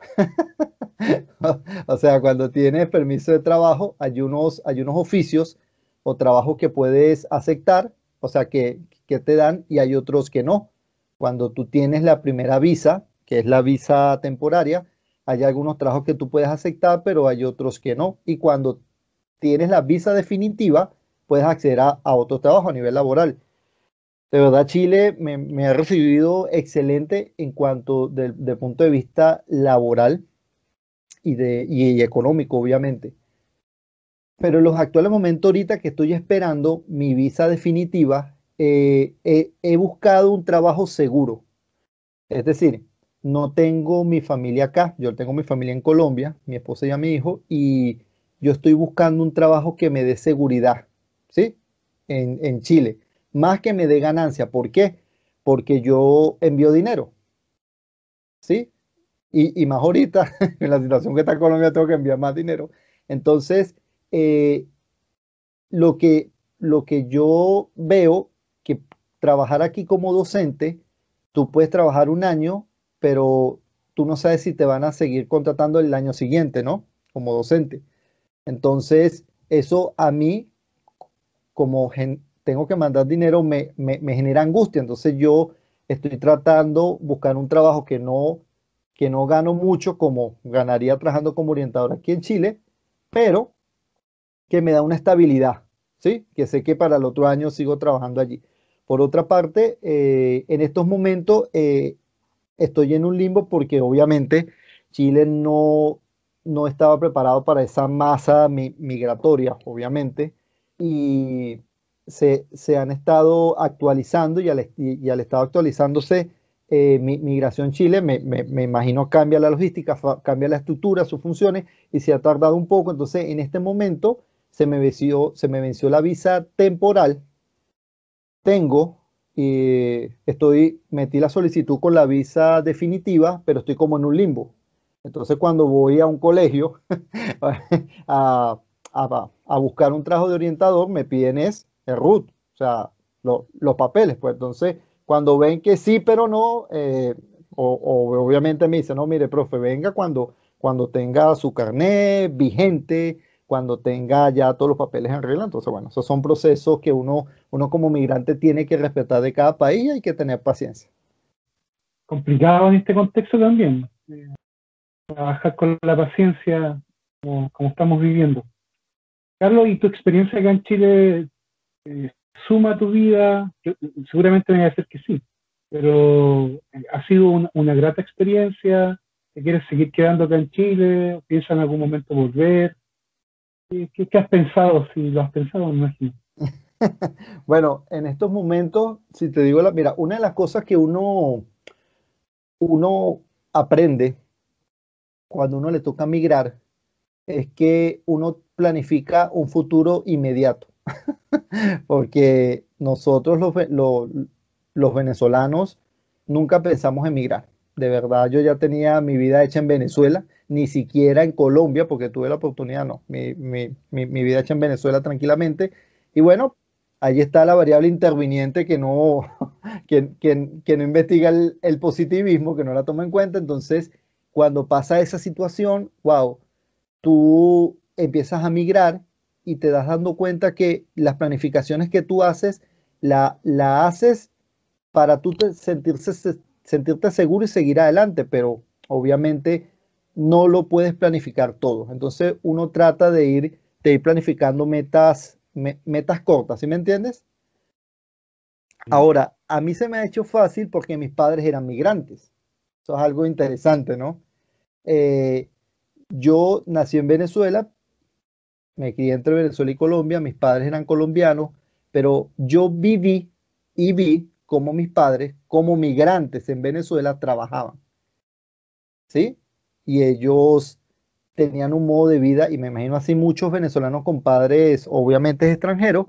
O sea, cuando tienes permiso de trabajo, hay unos oficios o trabajos que puedes aceptar, o sea, que te dan y hay otros que no. Cuando tú tienes la primera visa, que es la visa temporaria, Hay algunos trabajos que tú puedes aceptar, pero hay otros que no. Y cuando tienes la visa definitiva, puedes acceder a otro trabajo a nivel laboral. De verdad, Chile me ha recibido excelente en cuanto del punto de vista laboral y económico, obviamente. Pero en los actuales momentos, ahorita que estoy esperando mi visa definitiva, he buscado un trabajo seguro. Es decir, no tengo mi familia acá, yo tengo mi familia en Colombia, mi esposa y a mi hijo, y yo estoy buscando un trabajo que me dé seguridad, ¿sí? En Chile, más que me dé ganancia. ¿Por qué? Porque yo envío dinero, ¿sí? Y más ahorita, en la situación que está Colombia, tengo que enviar más dinero. Entonces, eh, lo que, lo que yo veo, que trabajar aquí como docente, tú puedes trabajar un año, pero tú no sabes si te van a seguir contratando el año siguiente, ¿no? Como docente. Entonces, eso a mí, como tengo que mandar dinero, me genera angustia. Entonces, yo estoy tratando de buscar un trabajo que no gano mucho como ganaría trabajando como orientador aquí en Chile, pero que me da una estabilidad, ¿sí? Que sé que para el otro año sigo trabajando allí. Por otra parte, en estos momentos estoy en un limbo porque obviamente Chile no estaba preparado para esa masa migratoria, obviamente, y se han estado actualizando y al estado actualizándose, Migración Chile, me imagino cambia la logística, cambia la estructura, sus funciones, y se ha tardado un poco. Entonces, en este momento se me venció la visa temporal. Tengo, metí la solicitud con la visa definitiva, pero estoy como en un limbo. Entonces, cuando voy a un colegio a, a buscar un trabajo de orientador, me piden el RUT, o sea, los papeles. Pues entonces, cuando ven que sí, pero no, o obviamente me dicen, no, mire, profe, venga cuando tenga su carnet vigente, cuando tenga ya todos los papeles en regla. Entonces, bueno, esos son procesos que uno como migrante tiene que respetar de cada país y hay que tener paciencia. Complicado en este contexto también, trabajar con la paciencia como estamos viviendo. Carlos, ¿y tu experiencia acá en Chile suma a tu vida? Seguramente me va a decir que sí, pero ¿ha sido una grata experiencia? ¿Te quieres seguir quedando acá en Chile? ¿Piensas en algún momento volver? ¿Qué has pensado? Si lo has pensado, me imagino. Bueno, en estos momentos, si te digo mira, una de las cosas que uno aprende cuando uno le toca migrar es que uno planifica un futuro inmediato, porque nosotros los venezolanos nunca pensamos en migrar. De verdad, yo ya tenía mi vida hecha en Venezuela, ni siquiera en Colombia, porque tuve la oportunidad, no, mi vida hecha en Venezuela tranquilamente. Y bueno, ahí está la variable interviniente que no, que no investiga el positivismo, que no la toma en cuenta. Entonces, cuando pasa esa situación, wow, tú empiezas a migrar y te das dando cuenta que las planificaciones que tú haces, la haces para tú sentirte seguro y seguir adelante, pero obviamente no lo puedes planificar todo. Entonces uno trata de ir planificando metas cortas, ¿sí me entiendes? Ahora, a mí se me ha hecho fácil porque mis padres eran migrantes. Eso es algo interesante, ¿no? Eh, yo nací en Venezuela, me crié entre Venezuela y Colombia, mis padres eran colombianos, pero yo viví y vi cómo mis padres, como migrantes en Venezuela, trabajaban, ¿sí? Y ellos tenían un modo de vida, y me imagino así muchos venezolanos con padres, obviamente extranjeros,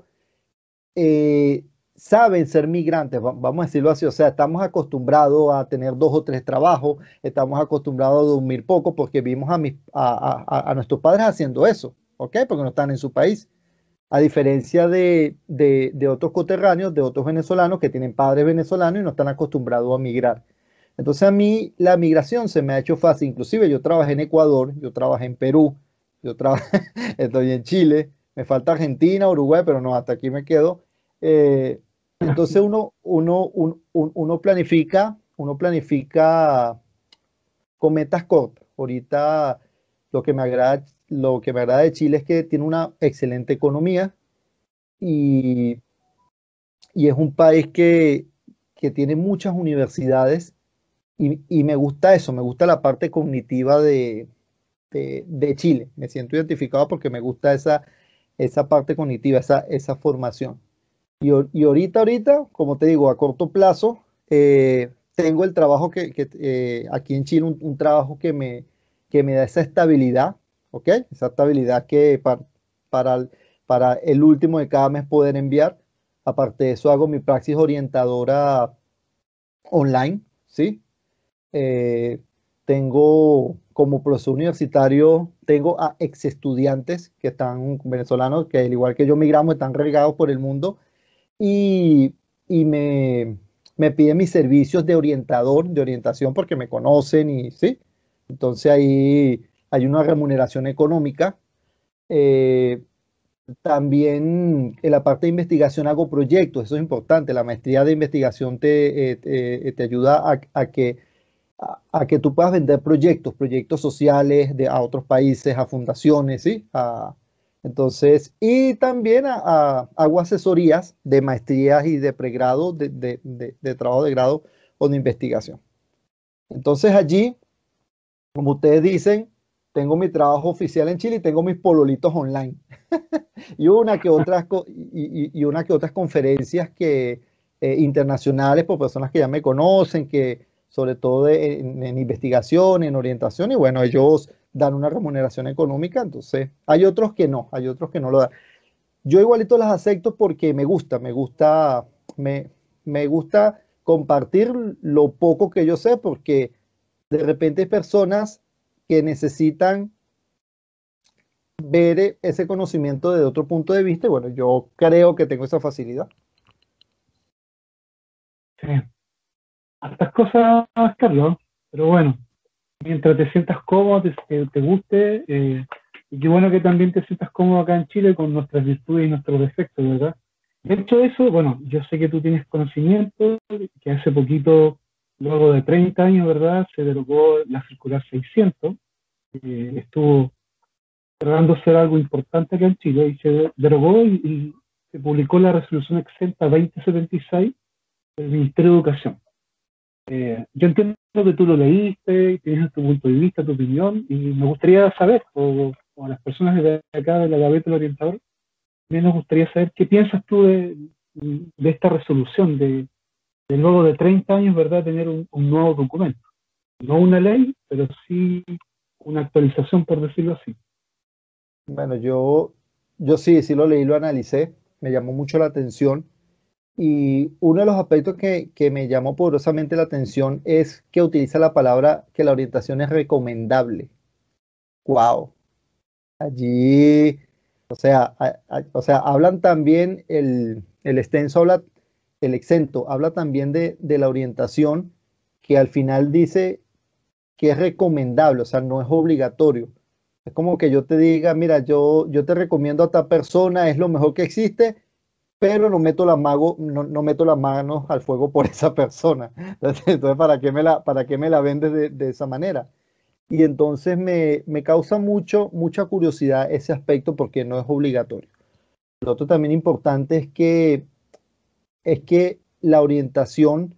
eh, saben ser migrantes, vamos a decirlo así. O sea, estamos acostumbrados a tener dos o tres trabajos, estamos acostumbrados a dormir poco porque vimos a nuestros padres haciendo eso, ¿ok? Porque no están en su país. A diferencia de otros coterráneos, de otros venezolanos que tienen padres venezolanos y no están acostumbrados a migrar. Entonces a mí la migración se me ha hecho fácil. Inclusive yo trabajé en Ecuador, yo trabajé en Perú, estoy en Chile, me falta Argentina, Uruguay, pero no, hasta aquí me quedo. Eh, entonces uno planifica con metas cortas. Ahorita lo que me agrada de Chile es que tiene una excelente economía y, y es un país que tiene muchas universidades y me gusta eso, me gusta la parte cognitiva de Chile. Me siento identificado porque me gusta esa parte cognitiva, esa formación. Y ahorita, como te digo, a corto plazo, tengo el trabajo aquí en Chile, un trabajo que me da esa estabilidad, ¿ok? Esa estabilidad para, el- para el último de cada mes poder enviar. Aparte de eso, hago mi praxis orientadora online, ¿sí? Eh, tengo como profesor universitario, tengo a ex estudiantes que están venezolanos, que al igual que yo migramos, están regados por el mundo y, y me piden mis servicios de orientador, de orientación, porque me conocen y sí. Entonces ahí hay una remuneración económica. Eh, También en la parte de investigación hago proyectos, eso es importante. La maestría de investigación te ayuda a que tú puedas vender proyectos sociales a otros países, a fundaciones, ¿sí? Entonces, y también hago asesorías de maestrías y de pregrado, de trabajo de grado o de investigación. Entonces allí, como ustedes dicen, tengo mi trabajo oficial en Chile y tengo mis pololitos online. Y una que otras conferencias internacionales por personas que ya me conocen, que sobre todo en investigación, en orientación, y bueno, ellos dan una remuneración económica, entonces hay otros que no lo dan. Yo igualito las acepto porque me, me gusta compartir lo poco que yo sé, porque de repente hay personas que necesitan ver ese conocimiento desde otro punto de vista y bueno, yo creo que tengo esa facilidad. Sí. Hartas cosas, Carlos, pero bueno, mientras te sientas cómodo, te guste, y qué bueno que también te sientas cómodo acá en Chile con nuestras virtudes y nuestros defectos, ¿verdad? De hecho, eso, bueno, yo sé que tú tienes conocimiento, que hace poquito, luego de 30 años, ¿verdad?, se derogó la circular 600, estuvo tratando de ser algo importante acá en Chile, y se derogó y se publicó la resolución exenta 2076 del Ministerio de Educación. Yo entiendo que tú lo leíste, tienes tu punto de vista, tu opinión, y me gustaría saber, o a las personas de acá de la Gaveta del Orientador, también nos gustaría saber qué piensas tú de esta resolución, de luego de 30 años, ¿verdad?, tener un nuevo documento. No una ley, pero sí una actualización, por decirlo así. Bueno, yo sí lo leí, lo analicé, me llamó mucho la atención y uno de los aspectos que me llamó poderosamente la atención es que utiliza la palabra que la orientación es recomendable. Wow, allí, o sea, hablan también el extenso, el exento, habla también de la orientación que al final dice que es recomendable, o sea, no es obligatorio. Es como que yo te diga, mira, yo te recomiendo a esta persona, es lo mejor que existe, pero no meto las manos al fuego por esa persona. Entonces, ¿para qué me la vendes de esa manera? Y entonces me causa mucha curiosidad ese aspecto porque no es obligatorio. Lo otro también importante es que la orientación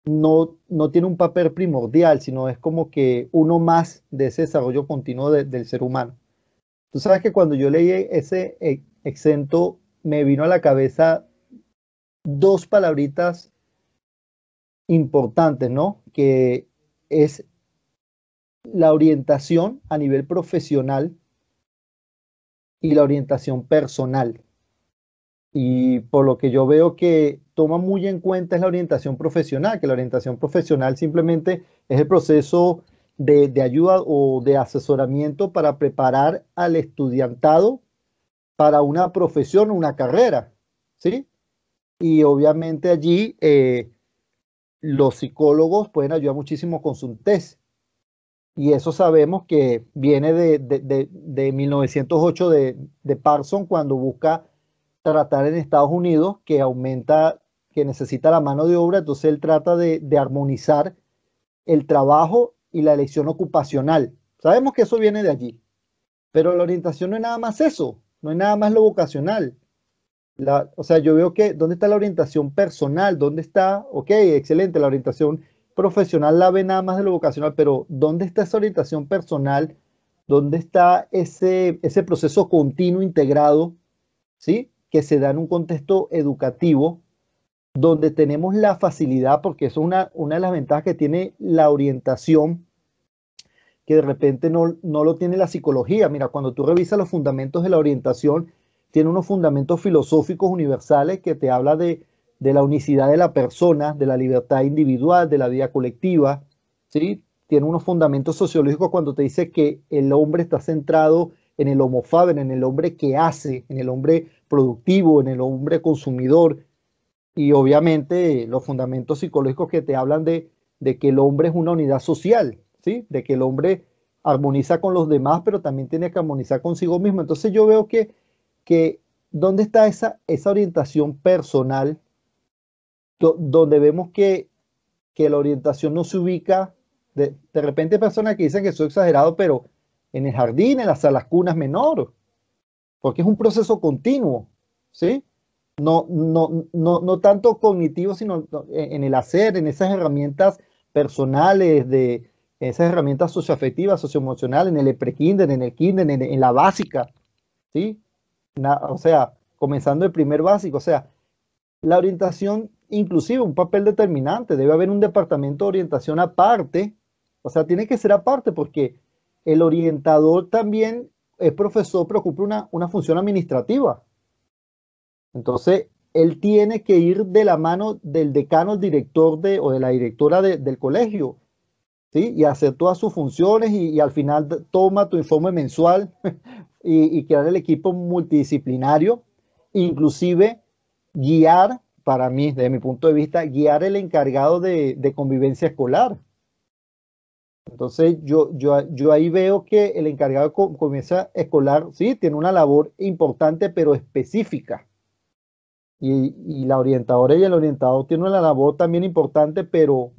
no tiene un papel primordial, sino es como que uno más de ese desarrollo continuo del ser humano. Tú sabes que cuando yo leí ese exento, me vino a la cabeza dos palabritas importantes, ¿no? Que es la orientación a nivel profesional y la orientación personal. Y por lo que yo veo que toma muy en cuenta es la orientación profesional, que la orientación profesional simplemente es el proceso de ayuda o de asesoramiento para preparar al estudiantado para una profesión o una carrera, ¿sí? Y obviamente allí los psicólogos pueden ayudar muchísimo con su test. Y eso sabemos que viene de 1908 de Parson cuando busca tratar en Estados Unidos que necesita la mano de obra, entonces él trata de armonizar el trabajo y la elección ocupacional, Sabemos que eso viene de allí, pero la orientación no es nada más eso, no es nada más lo vocacional. O sea, yo veo que, ¿dónde está la orientación personal? ¿Dónde está? Ok, excelente, la orientación profesional la ve nada más de lo vocacional, pero ¿dónde está esa orientación personal? ¿Dónde está ese proceso continuo integrado, ¿sí? Que se da en un contexto educativo, donde tenemos la facilidad, porque eso es una de las ventajas que tiene la orientación, que de repente no lo tiene la psicología. Mira, cuando tú revisas los fundamentos de la orientación, tiene unos fundamentos filosóficos universales que te habla de la unicidad de la persona, de la libertad individual, de la vida colectiva, ¿sí? Tiene unos fundamentos sociológicos cuando te dice que el hombre está centrado en el homo faber, en el hombre que hace, en el hombre productivo, en el hombre consumidor, y obviamente los fundamentos psicológicos que te hablan de que el hombre es una unidad social, ¿sí? De que el hombre armoniza con los demás, pero también tiene que armonizar consigo mismo. Entonces yo veo que ¿dónde está esa orientación personal? Donde vemos que la orientación no se ubica, de repente hay personas que dicen que soy exagerado, pero en el jardín, en las salas cunas menor, porque es un proceso continuo, ¿sí? No tanto cognitivo, sino en el hacer, en esas herramientas personales, esas herramientas socioafectivas, socioemocionales, en el prekinder, en el kinder, en la básica, ¿sí? O sea, comenzando el primer básico, o sea, la orientación, inclusive un papel determinante, debe haber un departamento de orientación aparte, o sea, tiene que ser aparte porque el orientador también es profesor, pero cumple una función administrativa. Entonces, él tiene que ir de la mano del decano, el director o de la directora del colegio, ¿sí? Y hacer todas sus funciones y al final toma tu informe mensual y crear el equipo multidisciplinario, inclusive guiar, para mí, desde mi punto de vista, guiar el encargado de convivencia escolar. Entonces, yo ahí veo que el encargado de convivencia escolar, sí, tiene una labor importante, pero específica. Y la orientadora y el orientador tienen una labor también importante, pero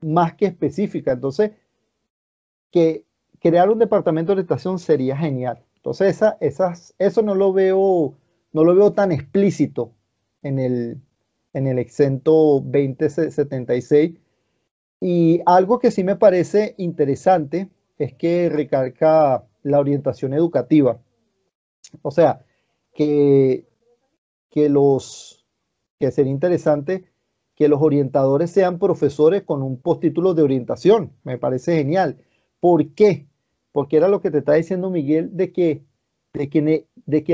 más que específica. Entonces, que crear un departamento de orientación sería genial. Entonces, eso no lo veo tan explícito en el exento 2076. Y algo que sí me parece interesante es que recalca la orientación educativa. O sea, que que que sería interesante que los orientadores sean profesores con un postítulo de orientación. Me parece genial. ¿Por qué? Porque era lo que te está diciendo Miguel, de que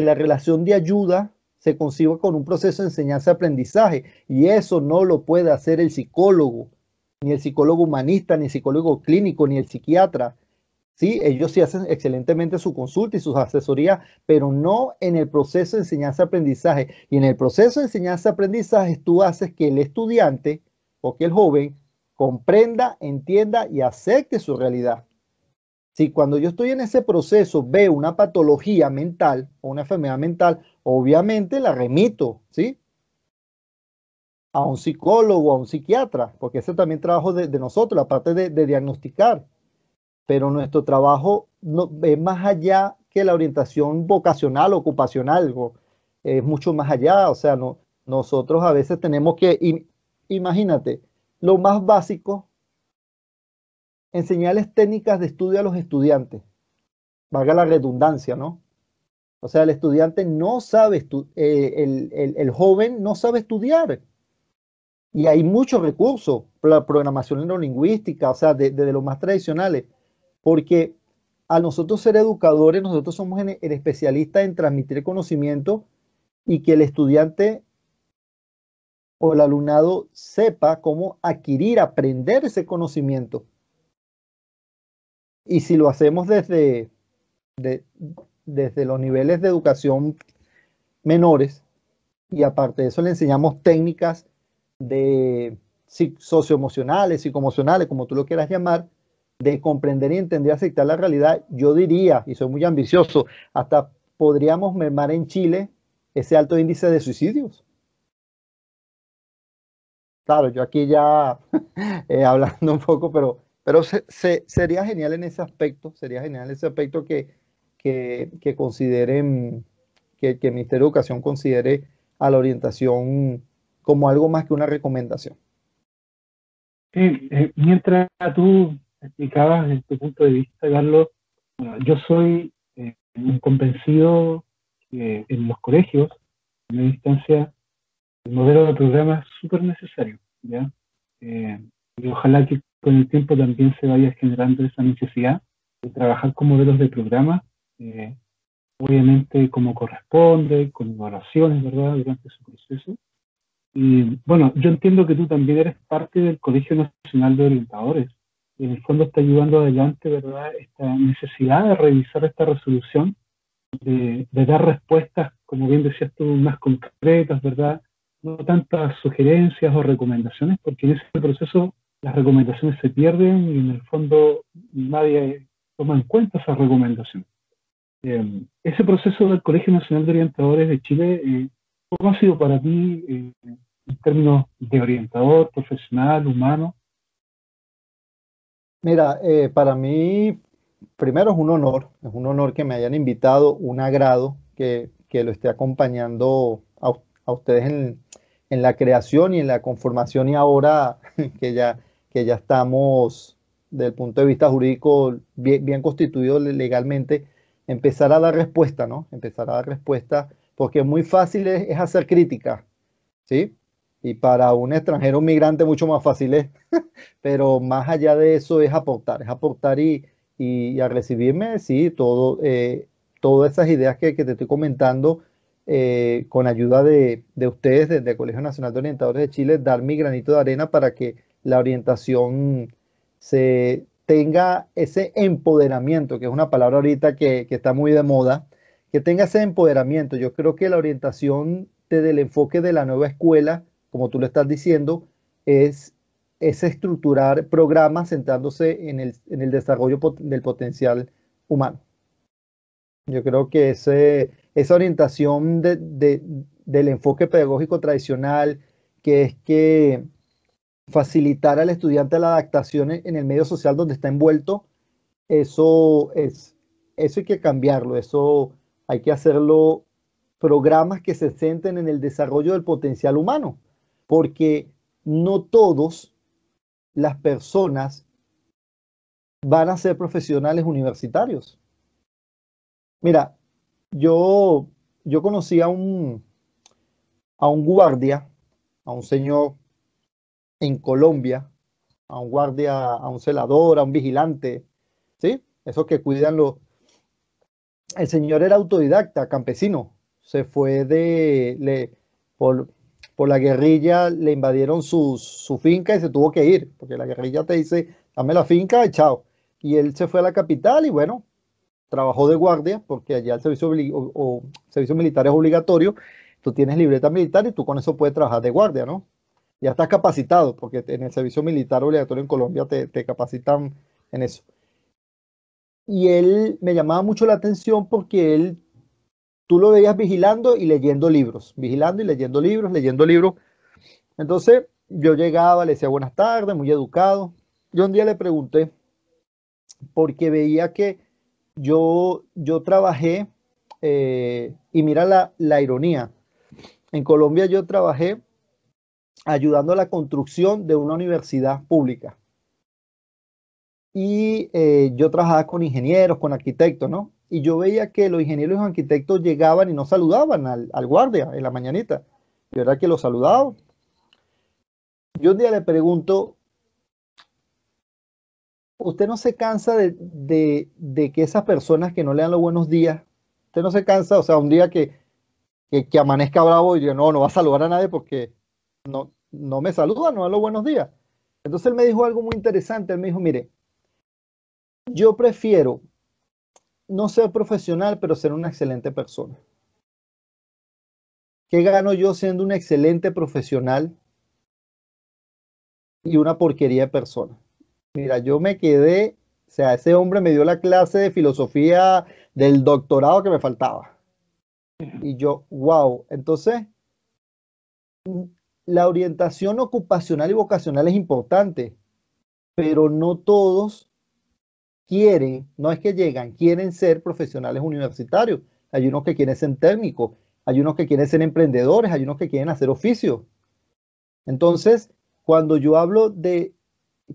la relación de ayuda se conciba con un proceso de enseñanza-aprendizaje. Y eso no lo puede hacer el psicólogo, ni el psicólogo humanista, ni el psicólogo clínico, ni el psiquiatra. Sí, ellos sí hacen excelentemente su consulta y sus asesorías, pero no en el proceso de enseñanza-aprendizaje. Y en el proceso de enseñanza-aprendizaje tú haces que el estudiante o que el joven comprenda, entienda y acepte su realidad. Si cuando yo estoy en ese proceso veo una patología mental o una enfermedad mental, obviamente la remito, ¿sí? A un psicólogo, a un psiquiatra, porque ese también es trabajo de nosotros, la parte de diagnosticar. Pero nuestro trabajo no, es más allá que la orientación vocacional, ocupacional, es mucho más allá. O sea, nosotros a veces tenemos que, imagínate, lo más básico, enseñarles técnicas de estudio a los estudiantes, valga la redundancia, ¿no? O sea, el estudiante no sabe, el joven no sabe estudiar. Y hay muchos recursos, la programación neurolingüística, o sea, de los más tradicionales, porque al nosotros ser educadores, nosotros somos el especialista en transmitir conocimiento y que el estudiante o el alumnado sepa cómo adquirir, aprender ese conocimiento. Y si lo hacemos desde los niveles de educación menores, y aparte de eso le enseñamos técnicas de socioemocionales, psicoemocionales, como tú lo quieras llamar, de comprender y entender y aceptar la realidad, yo diría, y soy muy ambicioso, hasta podríamos mermar en Chile ese alto índice de suicidios. Claro, yo aquí ya hablando un poco, pero Pero sería genial en ese aspecto, sería genial en ese aspecto que consideren, que el Ministerio de Educación considere a la orientación como algo más que una recomendación. Sí, mientras tú explicabas desde tu punto de vista, Carlos, bueno, yo soy un convencido que en los colegios, en primera instancia, el modelo de programa es súper necesario, ¿ya? Eh, y ojalá que con el tiempo también se vaya generando esa necesidad de trabajar con modelos de programa, eh, obviamente como corresponde, con evaluaciones, ¿verdad?, durante su proceso. Y bueno, yo entiendo que tú también eres parte del Colegio Nacional de Orientadores. Y en el fondo está llevando adelante, ¿verdad?, esta necesidad de revisar esta resolución, de dar respuestas, como bien decías tú, más concretas, ¿verdad? No tantas sugerencias o recomendaciones, porque en ese proceso las recomendaciones se pierden y en el fondo nadie toma en cuenta esas recomendaciones. Ese proceso del Colegio Nacional de Orientadores de Chile, ¿cómo ha sido para ti en términos de orientador, profesional, humano? Mira, para mí, primero es un honor que me hayan invitado, un agrado que lo esté acompañando a ustedes en la creación y en la conformación y ahora que ya, que ya estamos desde el punto de vista jurídico bien constituidos legalmente, empezar a dar respuesta, ¿no? Empezar a dar respuesta, porque muy fácil es hacer crítica, ¿sí? Y para un extranjero migrante mucho más fácil es, pero más allá de eso es aportar y a recibirme, sí, todas esas ideas que te estoy comentando, con ayuda de ustedes, desde el Colegio Nacional de Orientadores de Chile, dar mi granito de arena para que la orientación se tenga ese empoderamiento, que es una palabra ahorita que está muy de moda, que tenga ese empoderamiento. Yo creo que la orientación desde el enfoque de la nueva escuela, como tú lo estás diciendo, es estructurar programas centrándose en el desarrollo del potencial humano. Yo creo que esa orientación del enfoque pedagógico tradicional, que es que facilitar al estudiante la adaptación en el medio social donde está envuelto, eso hay que cambiarlo, eso hay que hacerlo, programas que se centren en el desarrollo del potencial humano, porque no todos las personas van a ser profesionales universitarios. Mira, yo, yo conocí a un guardia, a un señor en Colombia, a un guardia, a un celador, a un vigilante, ¿sí? Esos que cuidan los... El señor era autodidacta, campesino. Se fue por, por la guerrilla, le invadieron su finca y se tuvo que ir, porque la guerrilla te dice, dame la finca y chao. Y él se fue a la capital y bueno, trabajó de guardia, porque allá el servicio militar es obligatorio. Tú tienes libreta militar y tú con eso puedes trabajar de guardia, ¿no? Ya estás capacitado, porque en el servicio militar obligatorio en Colombia te capacitan en eso. Y él me llamaba mucho la atención porque tú lo veías vigilando y leyendo libros, vigilando y leyendo libros, leyendo libros. Entonces yo llegaba, le decía buenas tardes, muy educado. Yo un día le pregunté, porque veía que yo trabajé, y mira la ironía, en Colombia yo trabajé ayudando a la construcción de una universidad pública. Y yo trabajaba con ingenieros, con arquitectos, ¿no? Y yo veía que los ingenieros y los arquitectos llegaban y no saludaban al guardia en la mañanita. Yo era que lo saludaba. Yo un día le pregunto, ¿usted no se cansa de que esas personas que no le dan los buenos días, usted no se cansa, o sea, un día que amanezca bravo y diga, no va a saludar a nadie porque no me saluda, no da los buenos días? Entonces él me dijo algo muy interesante. Él me dijo, mire, yo prefiero no ser profesional, pero ser una excelente persona. ¿Qué gano yo siendo un excelente profesional y una porquería de persona? Mira, yo me quedé, o sea, ese hombre me dio la clase de filosofía del doctorado que me faltaba. Y yo, wow, entonces la orientación ocupacional y vocacional es importante, pero no todos quieren, no es que llegan, quieren ser profesionales universitarios. Hay unos que quieren ser técnicos, hay unos que quieren ser emprendedores, hay unos que quieren hacer oficios. Entonces, cuando yo hablo de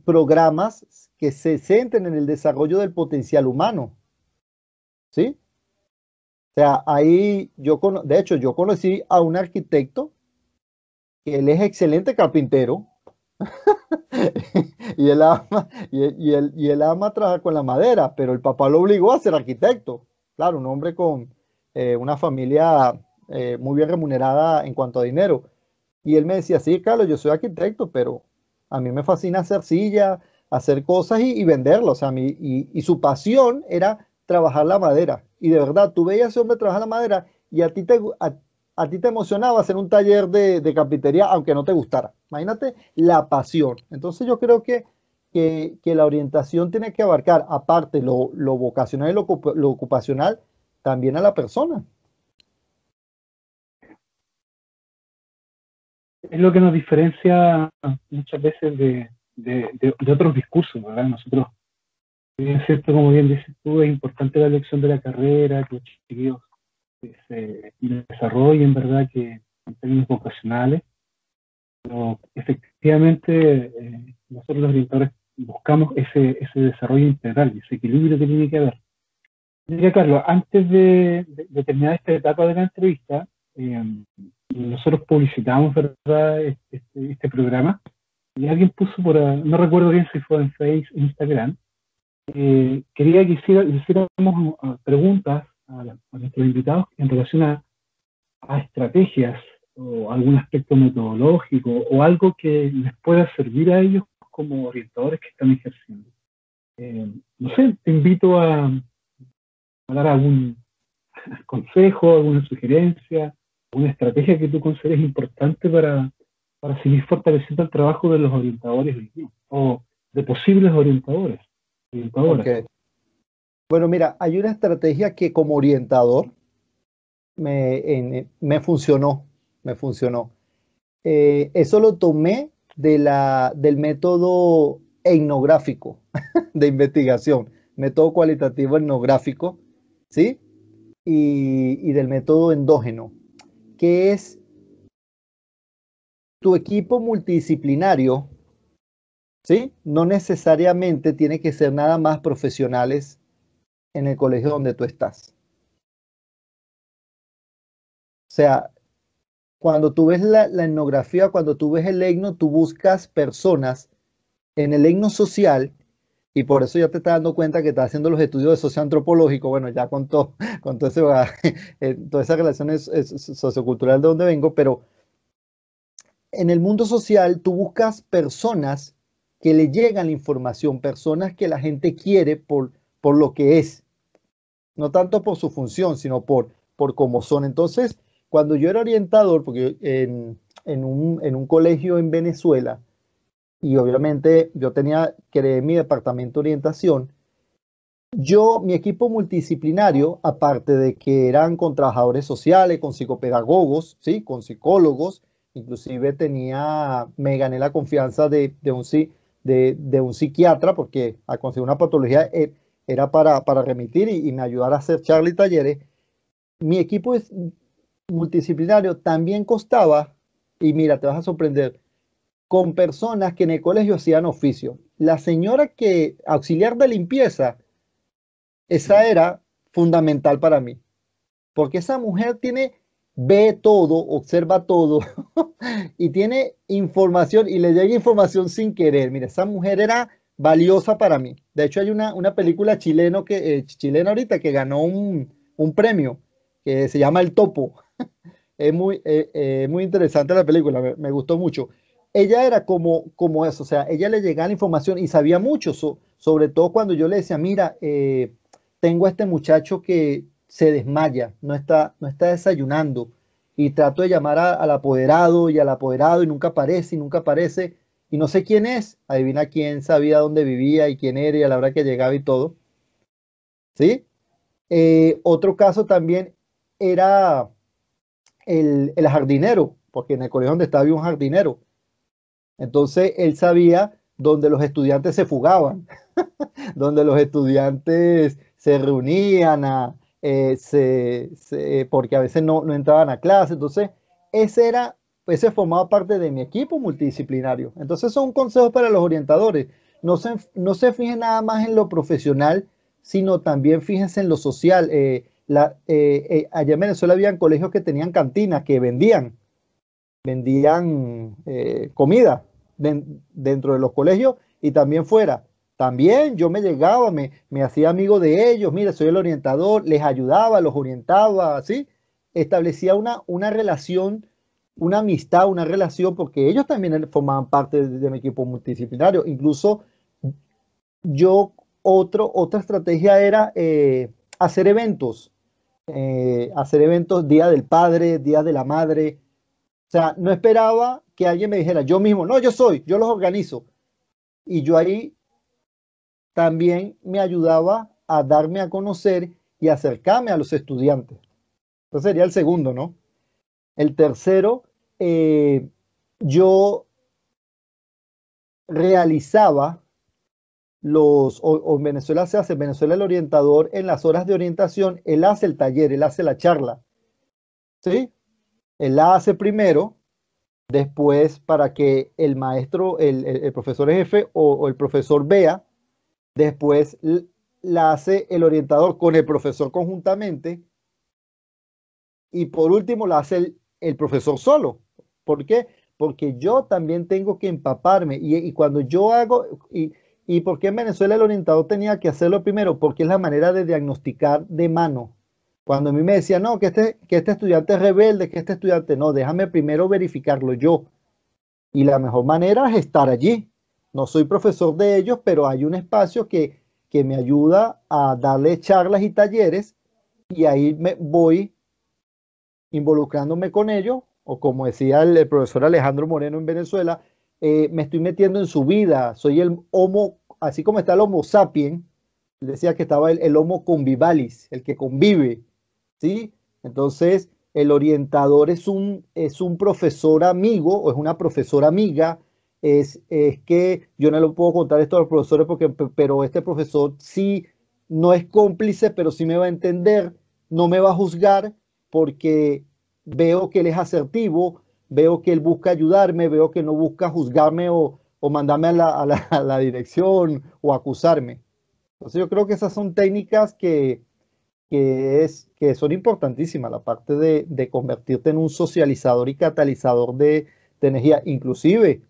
programas que se centren en el desarrollo del potencial humano, ¿sí? O sea, ahí de hecho, yo conocí a un arquitecto que él es excelente carpintero y él ama trabajar con la madera, pero el papá lo obligó a ser arquitecto. Claro, un hombre con una familia muy bien remunerada en cuanto a dinero. Y él me decía, sí, Carlos, yo soy arquitecto, pero a mí me fascina hacer sillas, hacer cosas y venderlas. O sea, y su pasión era trabajar la madera. Y de verdad, tú veías a ese hombre trabajar la madera y a ti te emocionaba hacer un taller de carpintería, aunque no te gustara. Imagínate la pasión. Entonces yo creo que la orientación tiene que abarcar, aparte lo vocacional y lo ocupacional, también a la persona. Es lo que nos diferencia muchas veces de otros discursos, ¿verdad? Nosotros, es cierto, como bien dices tú, es importante la elección de la carrera, que los chiquillos se desarrollen, ¿verdad? Que en términos vocacionales, pero efectivamente nosotros los orientadores buscamos ese desarrollo integral, ese equilibrio que tiene que haber. Mira, Carlos, antes de terminar esta etapa de la entrevista, nosotros publicitamos, ¿verdad?, este programa, y alguien puso no recuerdo bien si fue en Facebook, Instagram, quería que hiciéramos preguntas a nuestros invitados en relación a estrategias o algún aspecto metodológico o algo que les pueda servir a ellos como orientadores que están ejerciendo. No sé, te invito a dar algún consejo, alguna sugerencia, alguna estrategia que tú consideres importante para seguir fortaleciendo el trabajo de los orientadores hoy día, o de posibles orientadores, orientadoras. Okay. Bueno, mira, hay una estrategia que como orientador me funcionó, me funcionó. Eso lo tomé del método etnográfico de investigación, método cualitativo etnográfico, ¿sí? Y del método endógeno, que es tu equipo multidisciplinario, ¿sí? No necesariamente tiene que ser nada más profesionales en el colegio donde tú estás. O sea, cuando tú ves la etnografía, cuando tú ves el etno, tú buscas personas en el etno social, y por eso ya te estás dando cuenta que estás haciendo los estudios de socioantropológico, bueno, ya con todo, con todo ese, todas esas relaciones socioculturales de donde vengo, pero en el mundo social tú buscas personas que le llegan la información, personas que la gente quiere por lo que es, no tanto por su función, sino por cómo son. Entonces, cuando yo era orientador, porque en un colegio en Venezuela, y obviamente yo creé mi departamento de orientación, mi equipo multidisciplinario, aparte de que eran con trabajadores sociales, con psicopedagogos, ¿sí? Con psicólogos, inclusive me gané la confianza de un psiquiatra, porque al conseguir una patología era para remitir y me ayudara a hacer charlas y talleres. Mi equipo multidisciplinario también constaba, y mira, te vas a sorprender, con personas que en el colegio hacían oficio. La señora auxiliar de limpieza, esa era fundamental para mí, porque esa mujer ve todo, observa todo y tiene información y le llega información sin querer. Mira, esa mujer era valiosa para mí. De hecho, hay una película chilena ahorita que ganó un premio que se llama El Topo. Es muy interesante la película, me gustó mucho. Ella era como eso, o sea, ella le llegaba la información y sabía mucho, sobre todo cuando yo le decía, mira, tengo a este muchacho que se desmaya, no está desayunando, y trato de llamar al apoderado y al apoderado y nunca aparece, y no sé quién es, adivina quién sabía dónde vivía y quién era y a la hora que llegaba y todo, ¿sí? Otro caso también era el jardinero, porque en el colegio donde estaba había un jardinero. Entonces él sabía donde los estudiantes se fugaban, donde los estudiantes se reunían porque a veces no entraban a clase. Entonces, ese formaba parte de mi equipo multidisciplinario. Entonces, son consejos para los orientadores. No se fijen nada más en lo profesional, sino también fíjense en lo social. Allá en Venezuela habían colegios que tenían cantinas que vendían comida dentro de los colegios y también fuera. También yo me llegaba, me hacía amigo de ellos, mira, soy el orientador, les ayudaba, los orientaba, ¿sí? Establecía una relación, una amistad, una relación, porque ellos también formaban parte de mi equipo multidisciplinario. Incluso otra estrategia era hacer eventos, Día del Padre, Día de la Madre. O sea, no esperaba que alguien me dijera, yo mismo, no, yo los organizo. Y yo ahí también me ayudaba a darme a conocer y acercarme a los estudiantes. Entonces sería el segundo, ¿no? El tercero, yo realizaba en Venezuela se hace, en Venezuela el orientador en las horas de orientación, él hace el taller, él hace la charla, ¿sí? Él la hace primero, después para que el maestro, el profesor jefe o el profesor vea, después la hace el orientador con el profesor conjuntamente y por último la hace el profesor solo. ¿Por qué? Porque yo también tengo que empaparme y cuando yo hago, ¿y por qué en Venezuela el orientador tenía que hacerlo primero? Porque es la manera de diagnosticar de mano. Cuando a mí me decían, no, que este estudiante es rebelde, que este estudiante no, déjame primero verificarlo yo. Y la mejor manera es estar allí. No soy profesor de ellos, pero hay un espacio que me ayuda a darle charlas y talleres y ahí me voy involucrándome con ellos, o como decía el profesor Alejandro Moreno en Venezuela, me estoy metiendo en su vida, soy el homo, así como está el homo sapiens, él decía que estaba el homo convivalis, el que convive, ¿sí? Entonces, el orientador es un profesor amigo o es una profesora amiga, es que yo no le puedo contar esto a los profesores pero este profesor sí no es cómplice, pero sí me va a entender, no me va a juzgar porque veo que él es asertivo, veo que él busca ayudarme, veo que no busca juzgarme o mandarme a la dirección o acusarme. Entonces yo creo que esas son técnicas que son importantísimas, la parte de convertirte en un socializador y catalizador de energía. Inclusive,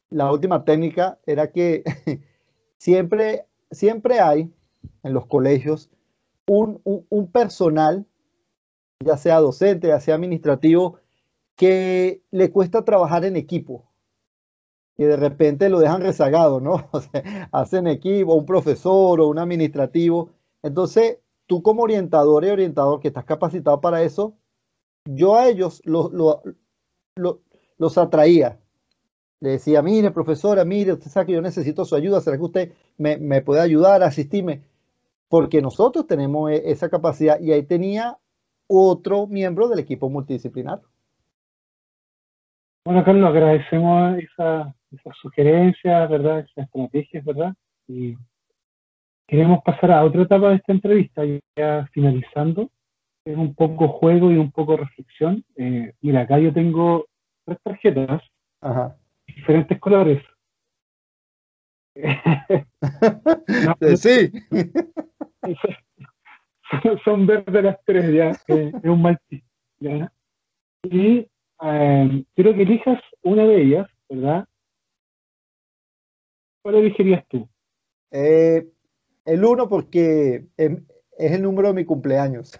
la última técnica era que siempre hay en los colegios un personal, ya sea docente, ya sea administrativo, que le cuesta trabajar en equipo, que de repente lo dejan rezagado, ¿no? O sea, hacen equipo, un profesor o un administrativo. Entonces, tú como orientador y orientador que estás capacitado para eso, yo a ellos los atraía. Le decía, mire, profesora, mire, usted sabe que yo necesito su ayuda, ¿será que usted me puede ayudar a asistirme? Porque nosotros tenemos esa capacidad y ahí tenía otro miembro del equipo multidisciplinar. Bueno, Carlos, agradecemos esas sugerencias, ¿verdad? Esas estrategias, ¿verdad? Y queremos pasar a otra etapa de esta entrevista, ya finalizando. Es un poco juego y un poco reflexión. Mira, acá yo tengo 3 tarjetas, Ajá. diferentes colores. No, Sí. son verdes las 3, ya. Es un mal chiste, ¿ya? Y quiero que elijas una de ellas, ¿verdad? ¿Cuál elegirías tú? El 1 porque es el número de mi cumpleaños.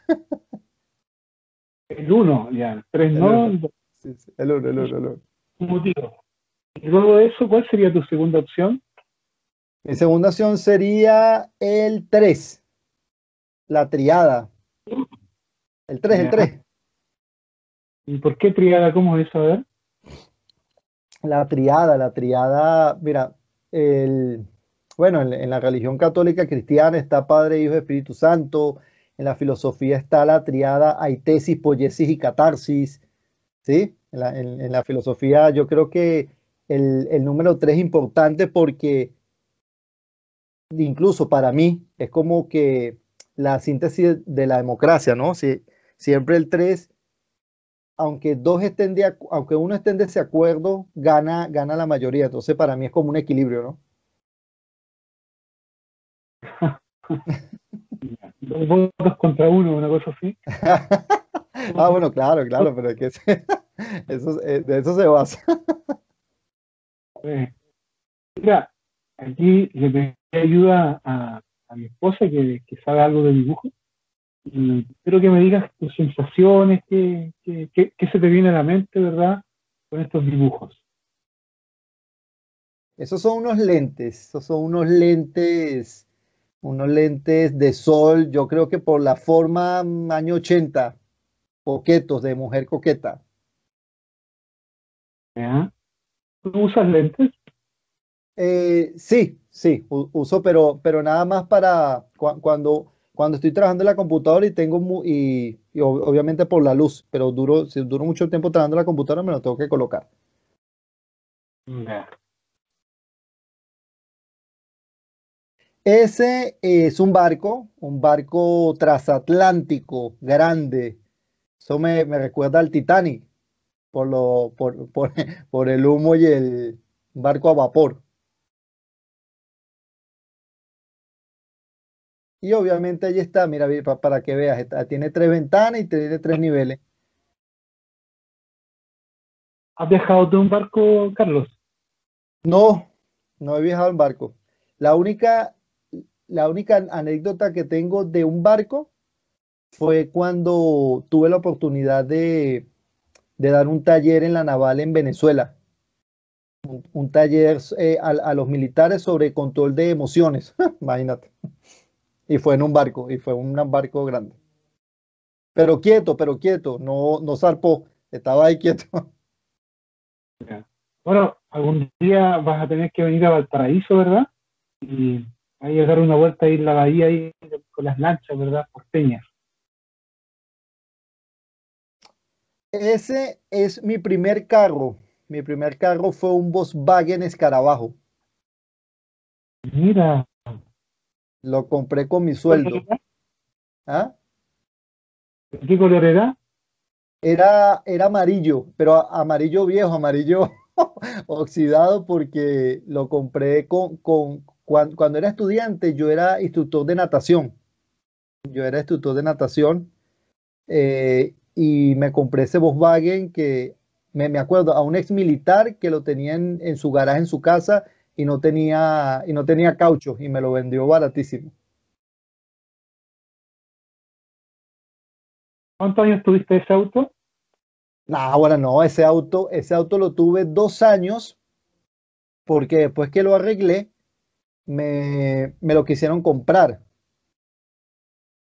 El 1, ya. El 3 El no, 1. Sí, sí, el 1, el 1, el 1. un motivo. Y luego de eso, ¿cuál sería tu segunda opción? Mi segunda opción sería el 3, la triada. El 3, el Ya. 3. ¿Y por qué triada? ¿Cómo es eso? A ver. La triada, mira, bueno, en la religión católica cristiana está Padre, Hijo y Espíritu Santo. En la filosofía está la triada tesis, poiesis y catarsis. ¿Sí? En la filosofía yo creo que el número 3 es importante porque incluso para mí es como que la síntesis de la democracia, ¿no? Siempre el 3, aunque uno esté en desacuerdo, gana la mayoría. Entonces para mí es como un equilibrio, ¿no? Dos votos contra uno, una cosa así. Ah, bueno, claro, pero es que de eso se basa. Eh, Mira, aquí le pedí ayuda a mi esposa que sabe algo de dibujo y quiero que me digas tus sensaciones, qué se te viene a la mente, ¿verdad? Con estos dibujos. Esos son unos lentes de sol, yo creo que por la forma año 80, coquetos, de mujer coqueta. ¿Ya? ¿Tú usas lentes? Sí, uso, pero nada más para cuando estoy trabajando en la computadora y obviamente por la luz, pero si duro mucho tiempo trabajando en la computadora me lo tengo que colocar. Ya. Ese es un barco transatlántico grande. Eso me recuerda al Titanic por el humo y el barco a vapor. Y obviamente ahí está, mira, para que veas, tiene 3 ventanas y tiene 3 niveles. ¿Has viajado tú en barco, Carlos? No, no he viajado en barco. La única, la única anécdota que tengo de un barco fue cuando tuve la oportunidad de dar un taller en la naval en Venezuela. Un taller a los militares sobre control de emociones, imagínate. Y fue en un barco, y fue un barco grande. Pero quieto, no zarpó, estaba ahí quieto. Ya. Bueno, algún día vas a tener que venir a Valparaíso, ¿verdad? Y ahí a dar una vuelta ahí en la bahía ahí con las lanchas, ¿verdad? Porteñas. Ese es mi primer carro. Mi primer carro fue un Volkswagen Escarabajo. Mira, Lo compré con mi ¿qué color sueldo. era? ¿Ah? ¿Qué color era? Era amarillo, pero amarillo viejo, amarillo oxidado, porque lo compré cuando era estudiante, yo era instructor de natación. Yo era instructor de natación y me compré ese Volkswagen que me acuerdo a un ex militar que lo tenía en su garaje en su casa y no tenía caucho y me lo vendió baratísimo. ¿Cuántos años tuviste ese auto? No, bueno, no, ese auto lo tuve 2 años porque después que lo arreglé, me lo quisieron comprar.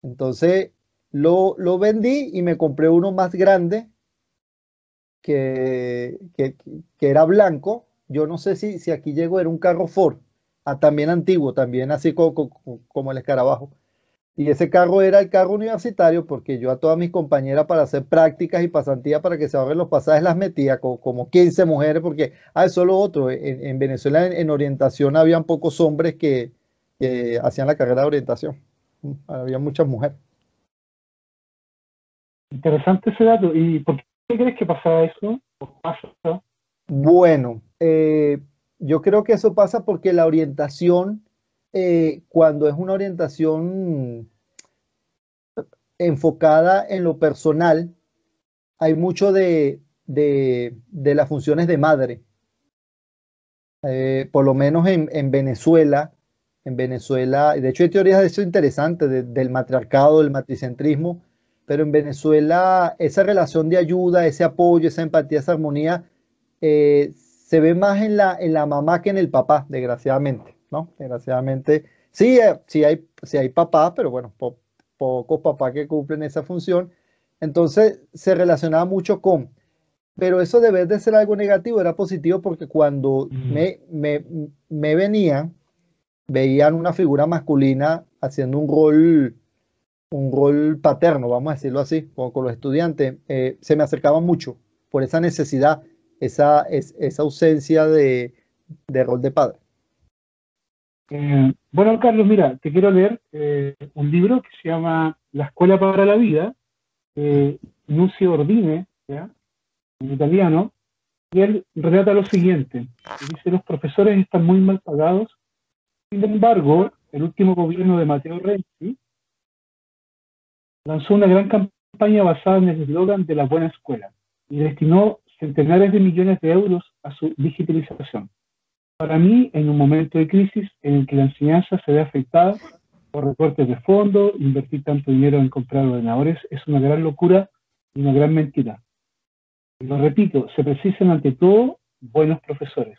Entonces lo vendí y me compré uno más grande que era blanco. Yo no sé si aquí llegó, era un carro Ford, también antiguo, también así como el escarabajo. Y ese carro era el carro universitario porque yo a todas mis compañeras para hacer prácticas y pasantías para que se ahorren los pasajes las metía como 15 mujeres porque, eso es lo otro, en Venezuela en orientación habían pocos hombres que hacían la carrera de orientación. Había muchas mujeres. Interesante ese dato. ¿Y por qué crees que pasaba eso? ¿O pasa? Bueno, yo creo que eso pasa porque la orientación, cuando es una orientación enfocada en lo personal, hay mucho de las funciones de madre. Por lo menos en Venezuela, de hecho hay teorías de eso interesantes, del matriarcado, del matricentrismo, pero en Venezuela esa relación de ayuda, ese apoyo, esa empatía, esa armonía, se ve más en la mamá que en el papá, desgraciadamente, ¿no? Desgraciadamente, sí, sí hay papás, pero bueno, pocos papás que cumplen esa función. Entonces se relacionaba mucho pero eso debe de ser algo negativo, era positivo porque cuando Mm. me veían una figura masculina haciendo un rol paterno, vamos a decirlo así, con los estudiantes, se me acercaban mucho por esa necesidad. esa ausencia de rol de padre. Bueno, Carlos, mira, te quiero leer un libro que se llama La Escuela para la Vida, Nunzio Ordine, ¿ya? En italiano, y él relata lo siguiente. Dice: los profesores están muy mal pagados. Sin embargo, el último gobierno de Matteo Renzi lanzó una gran campaña basada en el eslogan de la buena escuela y destinó centenares de millones de euros a su digitalización. Para mí, en un momento de crisis en el que la enseñanza se ve afectada por recortes de fondos, invertir tanto dinero en comprar ordenadores es una gran locura y una gran mentira. Y lo repito, se precisan ante todo buenos profesores.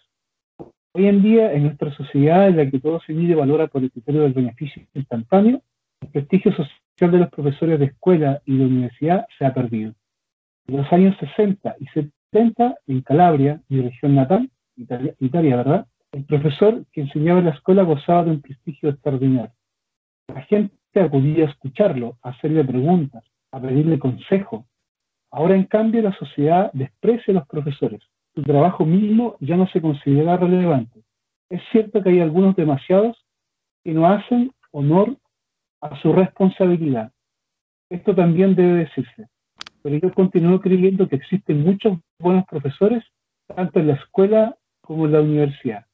Hoy en día, en nuestra sociedad en la que todo se mide y valora por el criterio del beneficio instantáneo, el prestigio social de los profesores de escuela y de universidad se ha perdido. En los años 60 y 70, en Calabria, mi región natal, Italia, ¿verdad? El profesor que enseñaba en la escuela gozaba de un prestigio extraordinario. La gente acudía a escucharlo, a hacerle preguntas, a pedirle consejo. Ahora, en cambio, la sociedad desprecia a los profesores. Su trabajo mismo ya no se considera relevante. Es cierto que hay algunos demasiados que no hacen honor a su responsabilidad. Esto también debe decirse. Pero yo continúo creyendo que existen muchos buenos profesores, tanto en la escuela como en la universidad,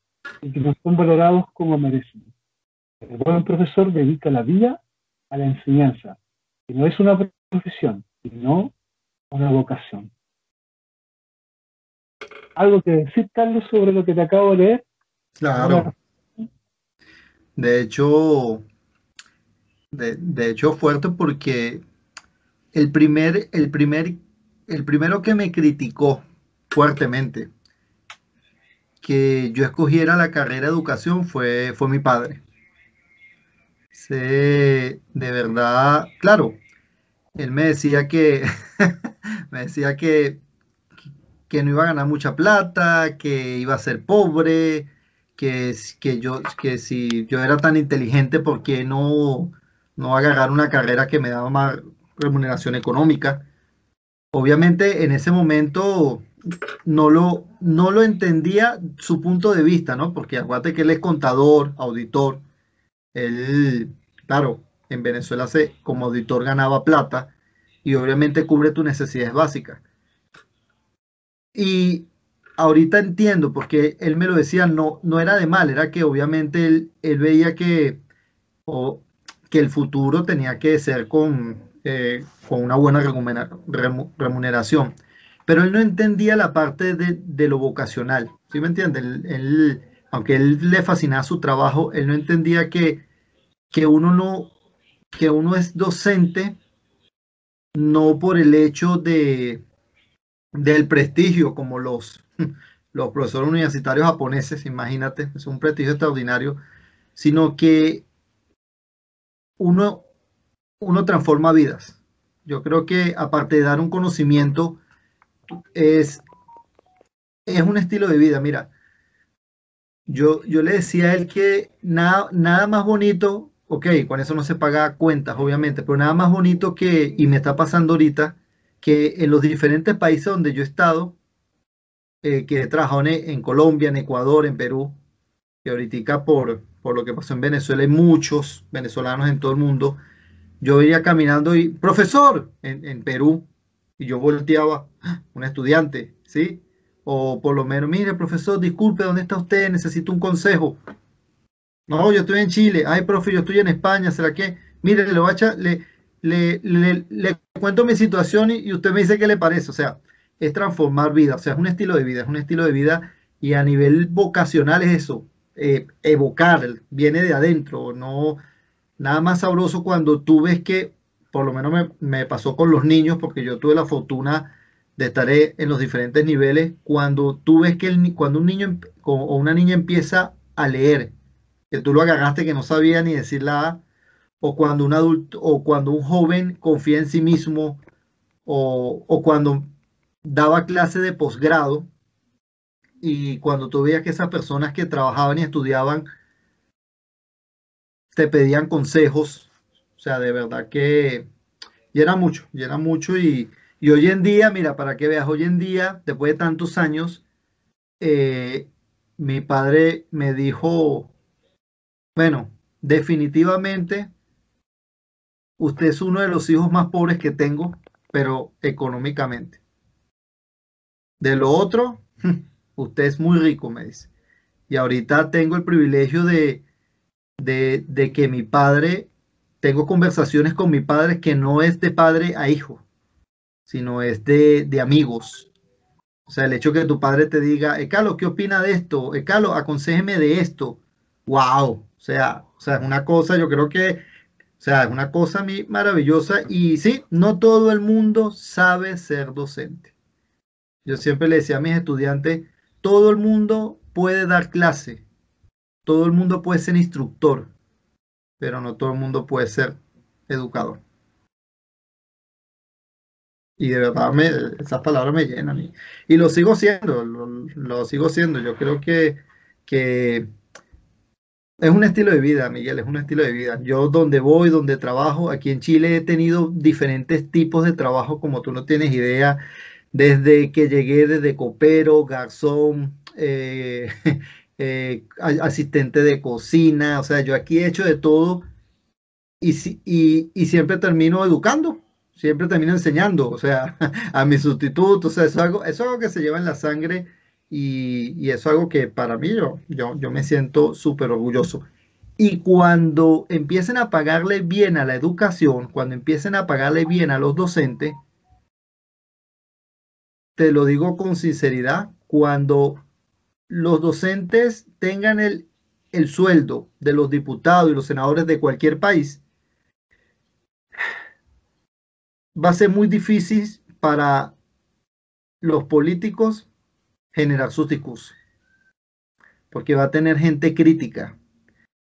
y que no son valorados como merecen. El buen profesor dedica la vida a la enseñanza, que no es una profesión, sino una vocación. ¿Algo que decir, Carlos, sobre lo que te acabo de leer? Claro. De hecho fuerte, porque el primero que me criticó fuertemente que yo escogiera la carrera de educación fue mi padre. De verdad, claro, él me decía que me decía que no iba a ganar mucha plata, que iba a ser pobre, que si yo era tan inteligente, ¿por qué no agarrar una carrera que me daba más remuneración económica? Obviamente en ese momento no lo entendía su punto de vista, ¿no? Porque acuérdate que él es contador, auditor. Él, claro, en Venezuela como auditor ganaba plata y obviamente cubre tus necesidades básicas. Y ahorita entiendo, porque él me lo decía, no era de mal, era que obviamente él veía que el futuro tenía que ser con una buena remuneración. Pero él no entendía la parte de lo vocacional, ¿sí me entiende? Aunque él le fascinaba su trabajo, él no entendía que uno es docente no por el hecho del prestigio, como los profesores universitarios japoneses, imagínate, es un prestigio extraordinario, sino que uno transforma vidas. Yo creo que aparte de dar un conocimiento, es un estilo de vida. Mira, yo le decía a él que nada más bonito, ok, con eso no se paga cuentas, obviamente, pero nada más bonito y me está pasando ahorita, que en los diferentes países donde yo he estado, que he trabajado en Colombia, en Ecuador, en Perú, y ahorita por lo que pasó en Venezuela, hay muchos venezolanos en todo el mundo. Yo iría caminando y, profesor, en Perú, y yo volteaba, un estudiante, ¿sí? O por lo menos, mire, profesor, disculpe, ¿dónde está usted? Necesito un consejo. No, yo estoy en Chile. Ay, profe, yo estoy en España. ¿Será que? Mire, le voy a echar, le cuento mi situación y usted me dice qué le parece. O sea, es transformar vida. O sea, es un estilo de vida, es un estilo de vida. Y a nivel vocacional es eso, evocar, viene de adentro. No, nada más sabroso cuando tú ves que, por lo menos me pasó con los niños, porque yo tuve la fortuna de estar en los diferentes niveles. Cuando tú ves que cuando un niño o una niña empieza a leer, que tú lo agarraste que no sabía ni decir la A, o cuando un adulto, o cuando un joven confía en sí mismo, o cuando daba clase de posgrado, y cuando tú veías que esas personas que trabajaban y estudiaban te pedían consejos, o sea, de verdad que y era mucho, Y hoy en día, mira, para que veas, hoy en día, después de tantos años, eh, mi padre me dijo, bueno, definitivamente usted es uno de los hijos más pobres que tengo, pero económicamente. De lo otro, usted es muy rico, me dice. Y ahorita tengo el privilegio de que mi padre, tengo conversaciones con mi padre que no es de padre a hijo, sino es de amigos. O sea, el hecho que tu padre te diga, Carlos, ¿qué opina de esto? Carlos, aconséjeme de esto. ¡Wow! O sea, es una cosa, yo creo que, o sea, es una cosa maravillosa. Y sí, no todo el mundo sabe ser docente. Yo siempre le decía a mis estudiantes, todo el mundo puede dar clase, todo el mundo puede ser instructor, pero no todo el mundo puede ser educador. Y de verdad esas palabras me llenan. Y lo sigo siendo, lo sigo siendo. Yo creo que es un estilo de vida, Miguel, es un estilo de vida. Yo donde voy, donde trabajo, aquí en Chile he tenido diferentes tipos de trabajo, como tú no tienes idea, desde que llegué, desde copero, garzón, asistente de cocina, o sea, yo aquí he hecho de todo y siempre termino educando, siempre termino enseñando, o sea, a mis sustitutos, o sea, eso es algo que se lleva en la sangre y eso es algo que para mí yo me siento súper orgulloso. Y cuando empiecen a pagarle bien a la educación, cuando empiecen a pagarle bien a los docentes, te lo digo con sinceridad, cuando los docentes tengan el sueldo de los diputados y los senadores de cualquier país, va a ser muy difícil para los políticos generar sus discursos, porque va a tener gente crítica.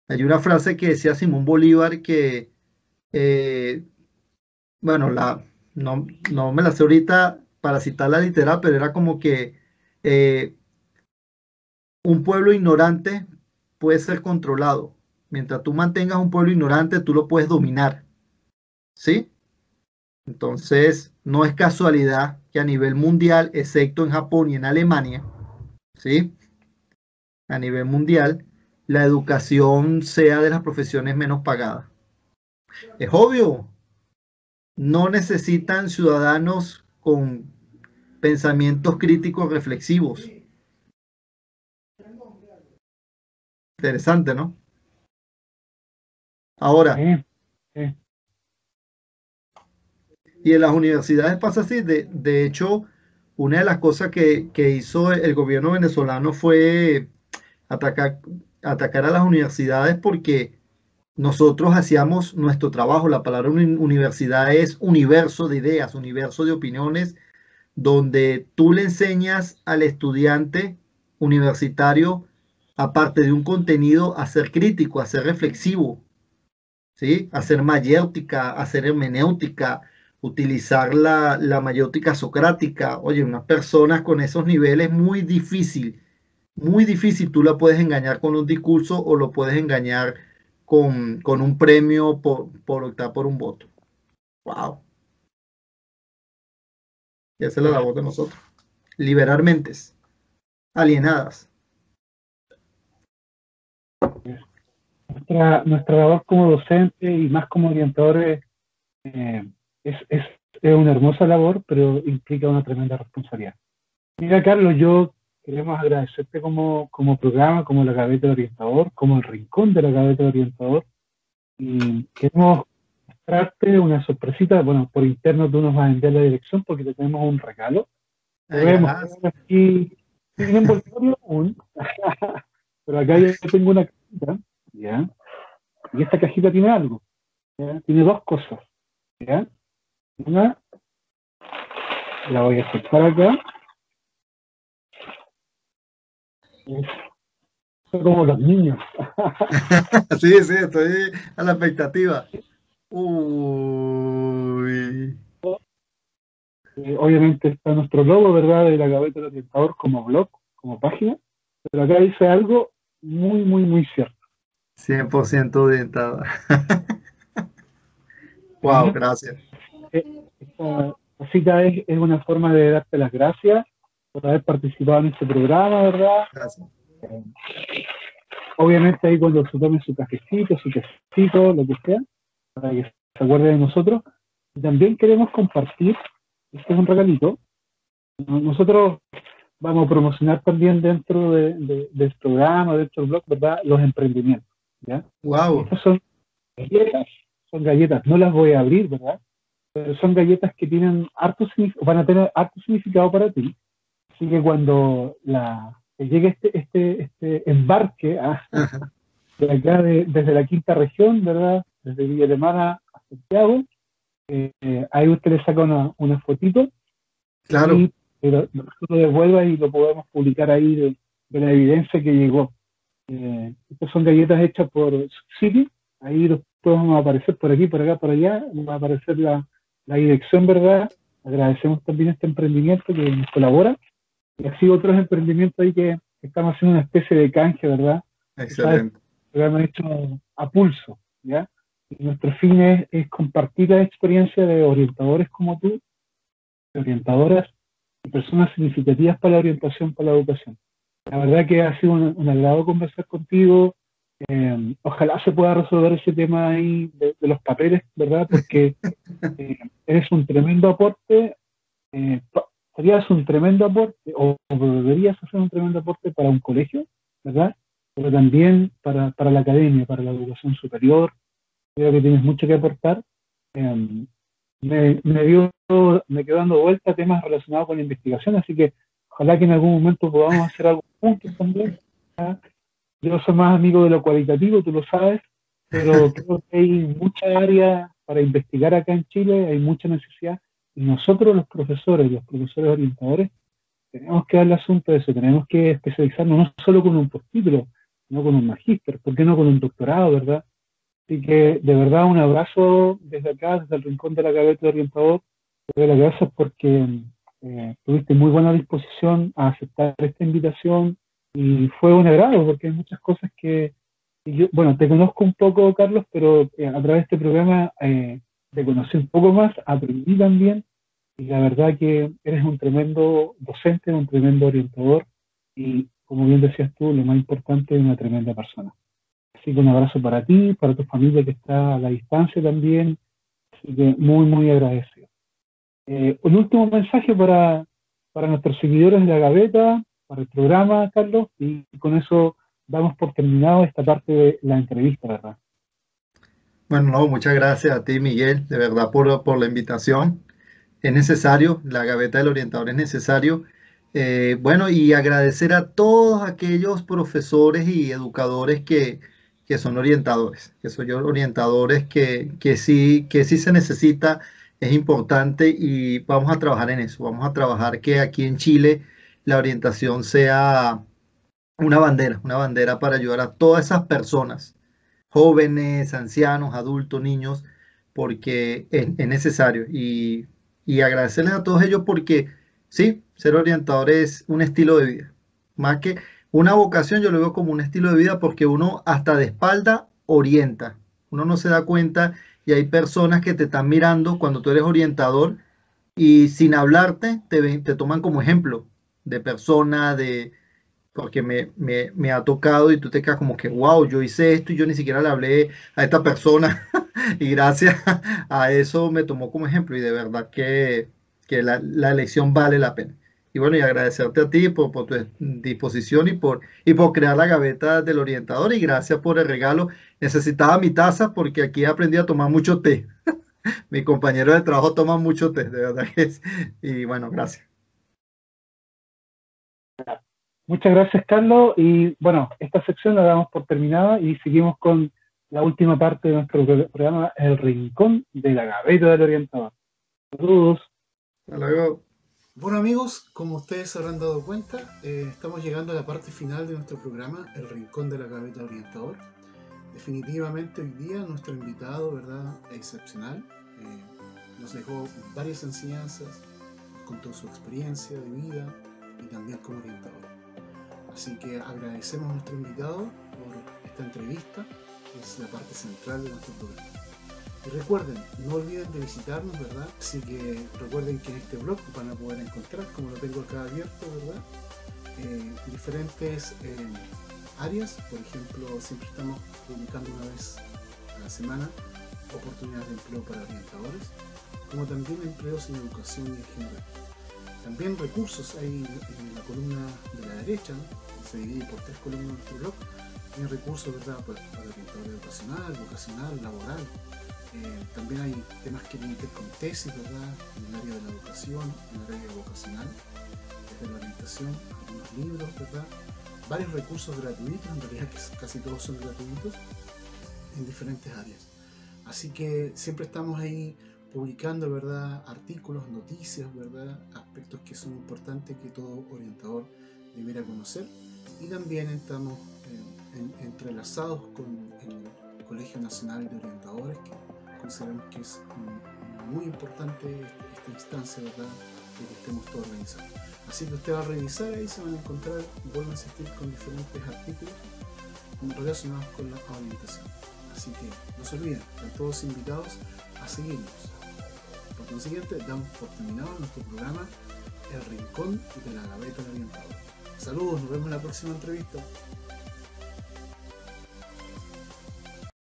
Hay una frase que decía Simón Bolívar que, eh, bueno, no me la sé ahorita para citarla literal, pero era como que eh, un pueblo ignorante puede ser controlado. Mientras tú mantengas un pueblo ignorante, tú lo puedes dominar, ¿sí? Entonces, no es casualidad que a nivel mundial, excepto en Japón y en Alemania, ¿sí? A nivel mundial, la educación sea de las profesiones menos pagadas. Es obvio, no necesitan ciudadanos con pensamientos críticos reflexivos. Interesante, ¿no? Ahora, Sí, sí. y en las universidades pasa así. De hecho, una de las cosas que hizo el gobierno venezolano fue atacar, atacar a las universidades porque nosotros hacíamos nuestro trabajo. La palabra universidad es universo de ideas, universo de opiniones, donde tú le enseñas al estudiante universitario, aparte de un contenido, a ser crítico, a ser reflexivo, ¿sí? A ser mayéutica, a ser hermenéutica, utilizar la mayéutica socrática. Oye, unas personas con esos niveles muy difícil, tú la puedes engañar con un discurso o lo puedes engañar con un premio por optar por un voto. Wow, y esa es la labor de nosotros. Liberar mentes alienadas. Nuestra labor como docente y más como orientadores eh, es una hermosa labor, pero implica una tremenda responsabilidad. Mira, Carlos, yo queremos agradecerte como programa, como la Gaveta del Orientador, como el Rincón de la Gaveta del Orientador, y queremos mostrarte una sorpresita. Bueno, por interno tú nos vas a enviar la dirección porque te tenemos un regalo. Te voy a Allá. mostrar aquí, sin envoltorio aún, pero acá yo tengo una cajita, ¿ya? Y esta cajita tiene algo, ¿ya? Tiene dos cosas, ¿ya? Una, la voy a soltar acá, es como los niños. Sí, sí, estoy a la expectativa. Uy. Obviamente está nuestro logo, ¿verdad? De la Gaveta del Orientador como blog, como página, pero acá dice algo muy, muy, muy cierto. 100% orientada. Wow, ¿Ya? gracias. Esta tacita es una forma de darte las gracias por haber participado en este programa, ¿verdad? Gracias. Obviamente ahí cuando se tome su cafecito, su tecito, lo que sea, para que se acuerde de nosotros. Y también queremos compartir, este es un regalito, nosotros vamos a promocionar también dentro del programa, dentro del blog, ¿verdad? Los emprendimientos, ¿ya? Wow. Estas son galletas, no las voy a abrir, ¿verdad? Pero son galletas que tienen van a tener harto significado para ti. Así que cuando te llegue este embarque de acá, desde la quinta región, ¿verdad? Desde Villa Alemana a Santiago, ahí usted le saca una fotito Claro. y nosotros lo devuelva y lo podemos publicar ahí de la evidencia que llegó. Estas son galletas hechas por City, ahí después vamos a aparecer por aquí, por acá, por allá, va a aparecer la dirección, ¿verdad? Agradecemos también este emprendimiento que nos colabora y así otros emprendimientos ahí que estamos haciendo una especie de canje, ¿verdad? Excelente. Lo hemos hecho a pulso, ¿ya? Y nuestro fin es compartir la experiencia de orientadores como tú, de orientadoras y personas significativas para la orientación, para la educación. La verdad que ha sido un agrado conversar contigo. Ojalá se pueda resolver ese tema ahí de los papeles, ¿verdad? Porque eres un tremendo aporte, serías un tremendo aporte, o deberías hacer un tremendo aporte para un colegio, ¿verdad? Pero también para la academia, para la educación superior. Creo que tienes mucho que aportar. Eh, me quedo dando vuelta a temas relacionados con la investigación, así que ojalá que en algún momento podamos hacer algo juntos también. ¿Ya? Yo soy más amigo de lo cualitativo, tú lo sabes, pero creo que hay mucha área para investigar acá en Chile, hay mucha necesidad, y nosotros los profesores orientadores, tenemos que darle asunto a eso, tenemos que especializarnos no solo con un postítulo, sino con un magíster, ¿por qué no con un doctorado, verdad? Así que de verdad un abrazo desde acá, desde el rincón de la gaveta de orientador. Te doy las gracias porque tuviste muy buena disposición a aceptar esta invitación y fue un agrado porque hay muchas cosas que yo, bueno, te conozco un poco, Carlos, pero a través de este programa te conocí un poco más, aprendí también y la verdad que eres un tremendo docente, un tremendo orientador y como bien decías tú, lo más importante, una tremenda persona. Así que un abrazo para ti, para tu familia que está a la distancia también. Así que muy, muy agradecido. Un último mensaje para nuestros seguidores de la Gaveta, para el programa, Carlos, y con eso damos por terminado esta parte de la entrevista, ¿verdad? Bueno, no, muchas gracias a ti, Miguel, de verdad por la invitación. Es necesario, la gaveta del orientador es necesario. Bueno, y agradecer a todos aquellos profesores y educadores que son orientadores, que son orientadores que sí se necesita, es importante y vamos a trabajar en eso. Vamos a trabajar que aquí en Chile la orientación sea una bandera para ayudar a todas esas personas, jóvenes, ancianos, adultos, niños, porque es necesario. Y agradecerles a todos ellos porque sí, ser orientador es un estilo de vida. Más que una vocación, yo lo veo como un estilo de vida porque uno hasta de espalda orienta. Uno no se da cuenta y hay personas que te están mirando cuando tú eres orientador y sin hablarte te toman como ejemplo de persona, porque me ha tocado y tú te quedas como que, wow, yo hice esto y yo ni siquiera le hablé a esta persona y gracias a eso me tomó como ejemplo y de verdad que la elección vale la pena. Y bueno, y agradecerte a ti por tu disposición y por crear la gaveta del orientador y gracias por el regalo. Necesitaba mi taza porque aquí aprendí a tomar mucho té. Mi compañero de trabajo toma mucho té, de verdad que es. Y bueno, gracias. Muchas gracias, Carlos. Y bueno, esta sección la damos por terminada y seguimos con la última parte de nuestro programa, El Rincón de la Gaveta del Orientador. Saludos. Hasta luego. Bueno amigos, como ustedes se habrán dado cuenta, estamos llegando a la parte final de nuestro programa, El Rincón de la Gaveta Orientador. Definitivamente hoy día nuestro invitado, ¿verdad?, es excepcional. Nos dejó varias enseñanzas, nos contó su experiencia de vida y también como orientador. Así que agradecemos a nuestro invitado por esta entrevista, que es la parte central de nuestro programa. Y recuerden, no olviden de visitarnos, ¿verdad? Así que recuerden que en este blog van a poder encontrar, como lo tengo acá abierto, ¿verdad? Diferentes áreas. Por ejemplo, siempre estamos publicando una vez a la semana oportunidades de empleo para orientadores, como también empleos en educación y en general. También recursos hay en la columna de la derecha, ¿no? Se divide por 3 columnas de nuestro blog. Hay recursos, ¿verdad?, para orientador educacional, vocacional, laboral. También hay temas que tienen que ver con tesis, ¿verdad?, en el área de la educación, en el área vocacional, desde la orientación, algunos libros, ¿verdad?, varios recursos gratuitos, en realidad que casi todos son gratuitos, en diferentes áreas. Así que siempre estamos ahí publicando, ¿verdad?, artículos, noticias, ¿verdad?, aspectos que son importantes que todo orientador debiera conocer. Y también estamos entrelazados con el Colegio Nacional de Orientadores, que consideramos que es muy importante esta instancia, ¿verdad?, de que estemos todos organizados. Así que usted va a revisar ahí, se van a encontrar, vuelven a asistir con diferentes artículos relacionados con la orientación. Así que no se olviden, están todos invitados a seguirnos. Por consiguiente, damos por terminado nuestro programa El Rincón de la Gaveta del Orientador. Saludos, nos vemos en la próxima entrevista.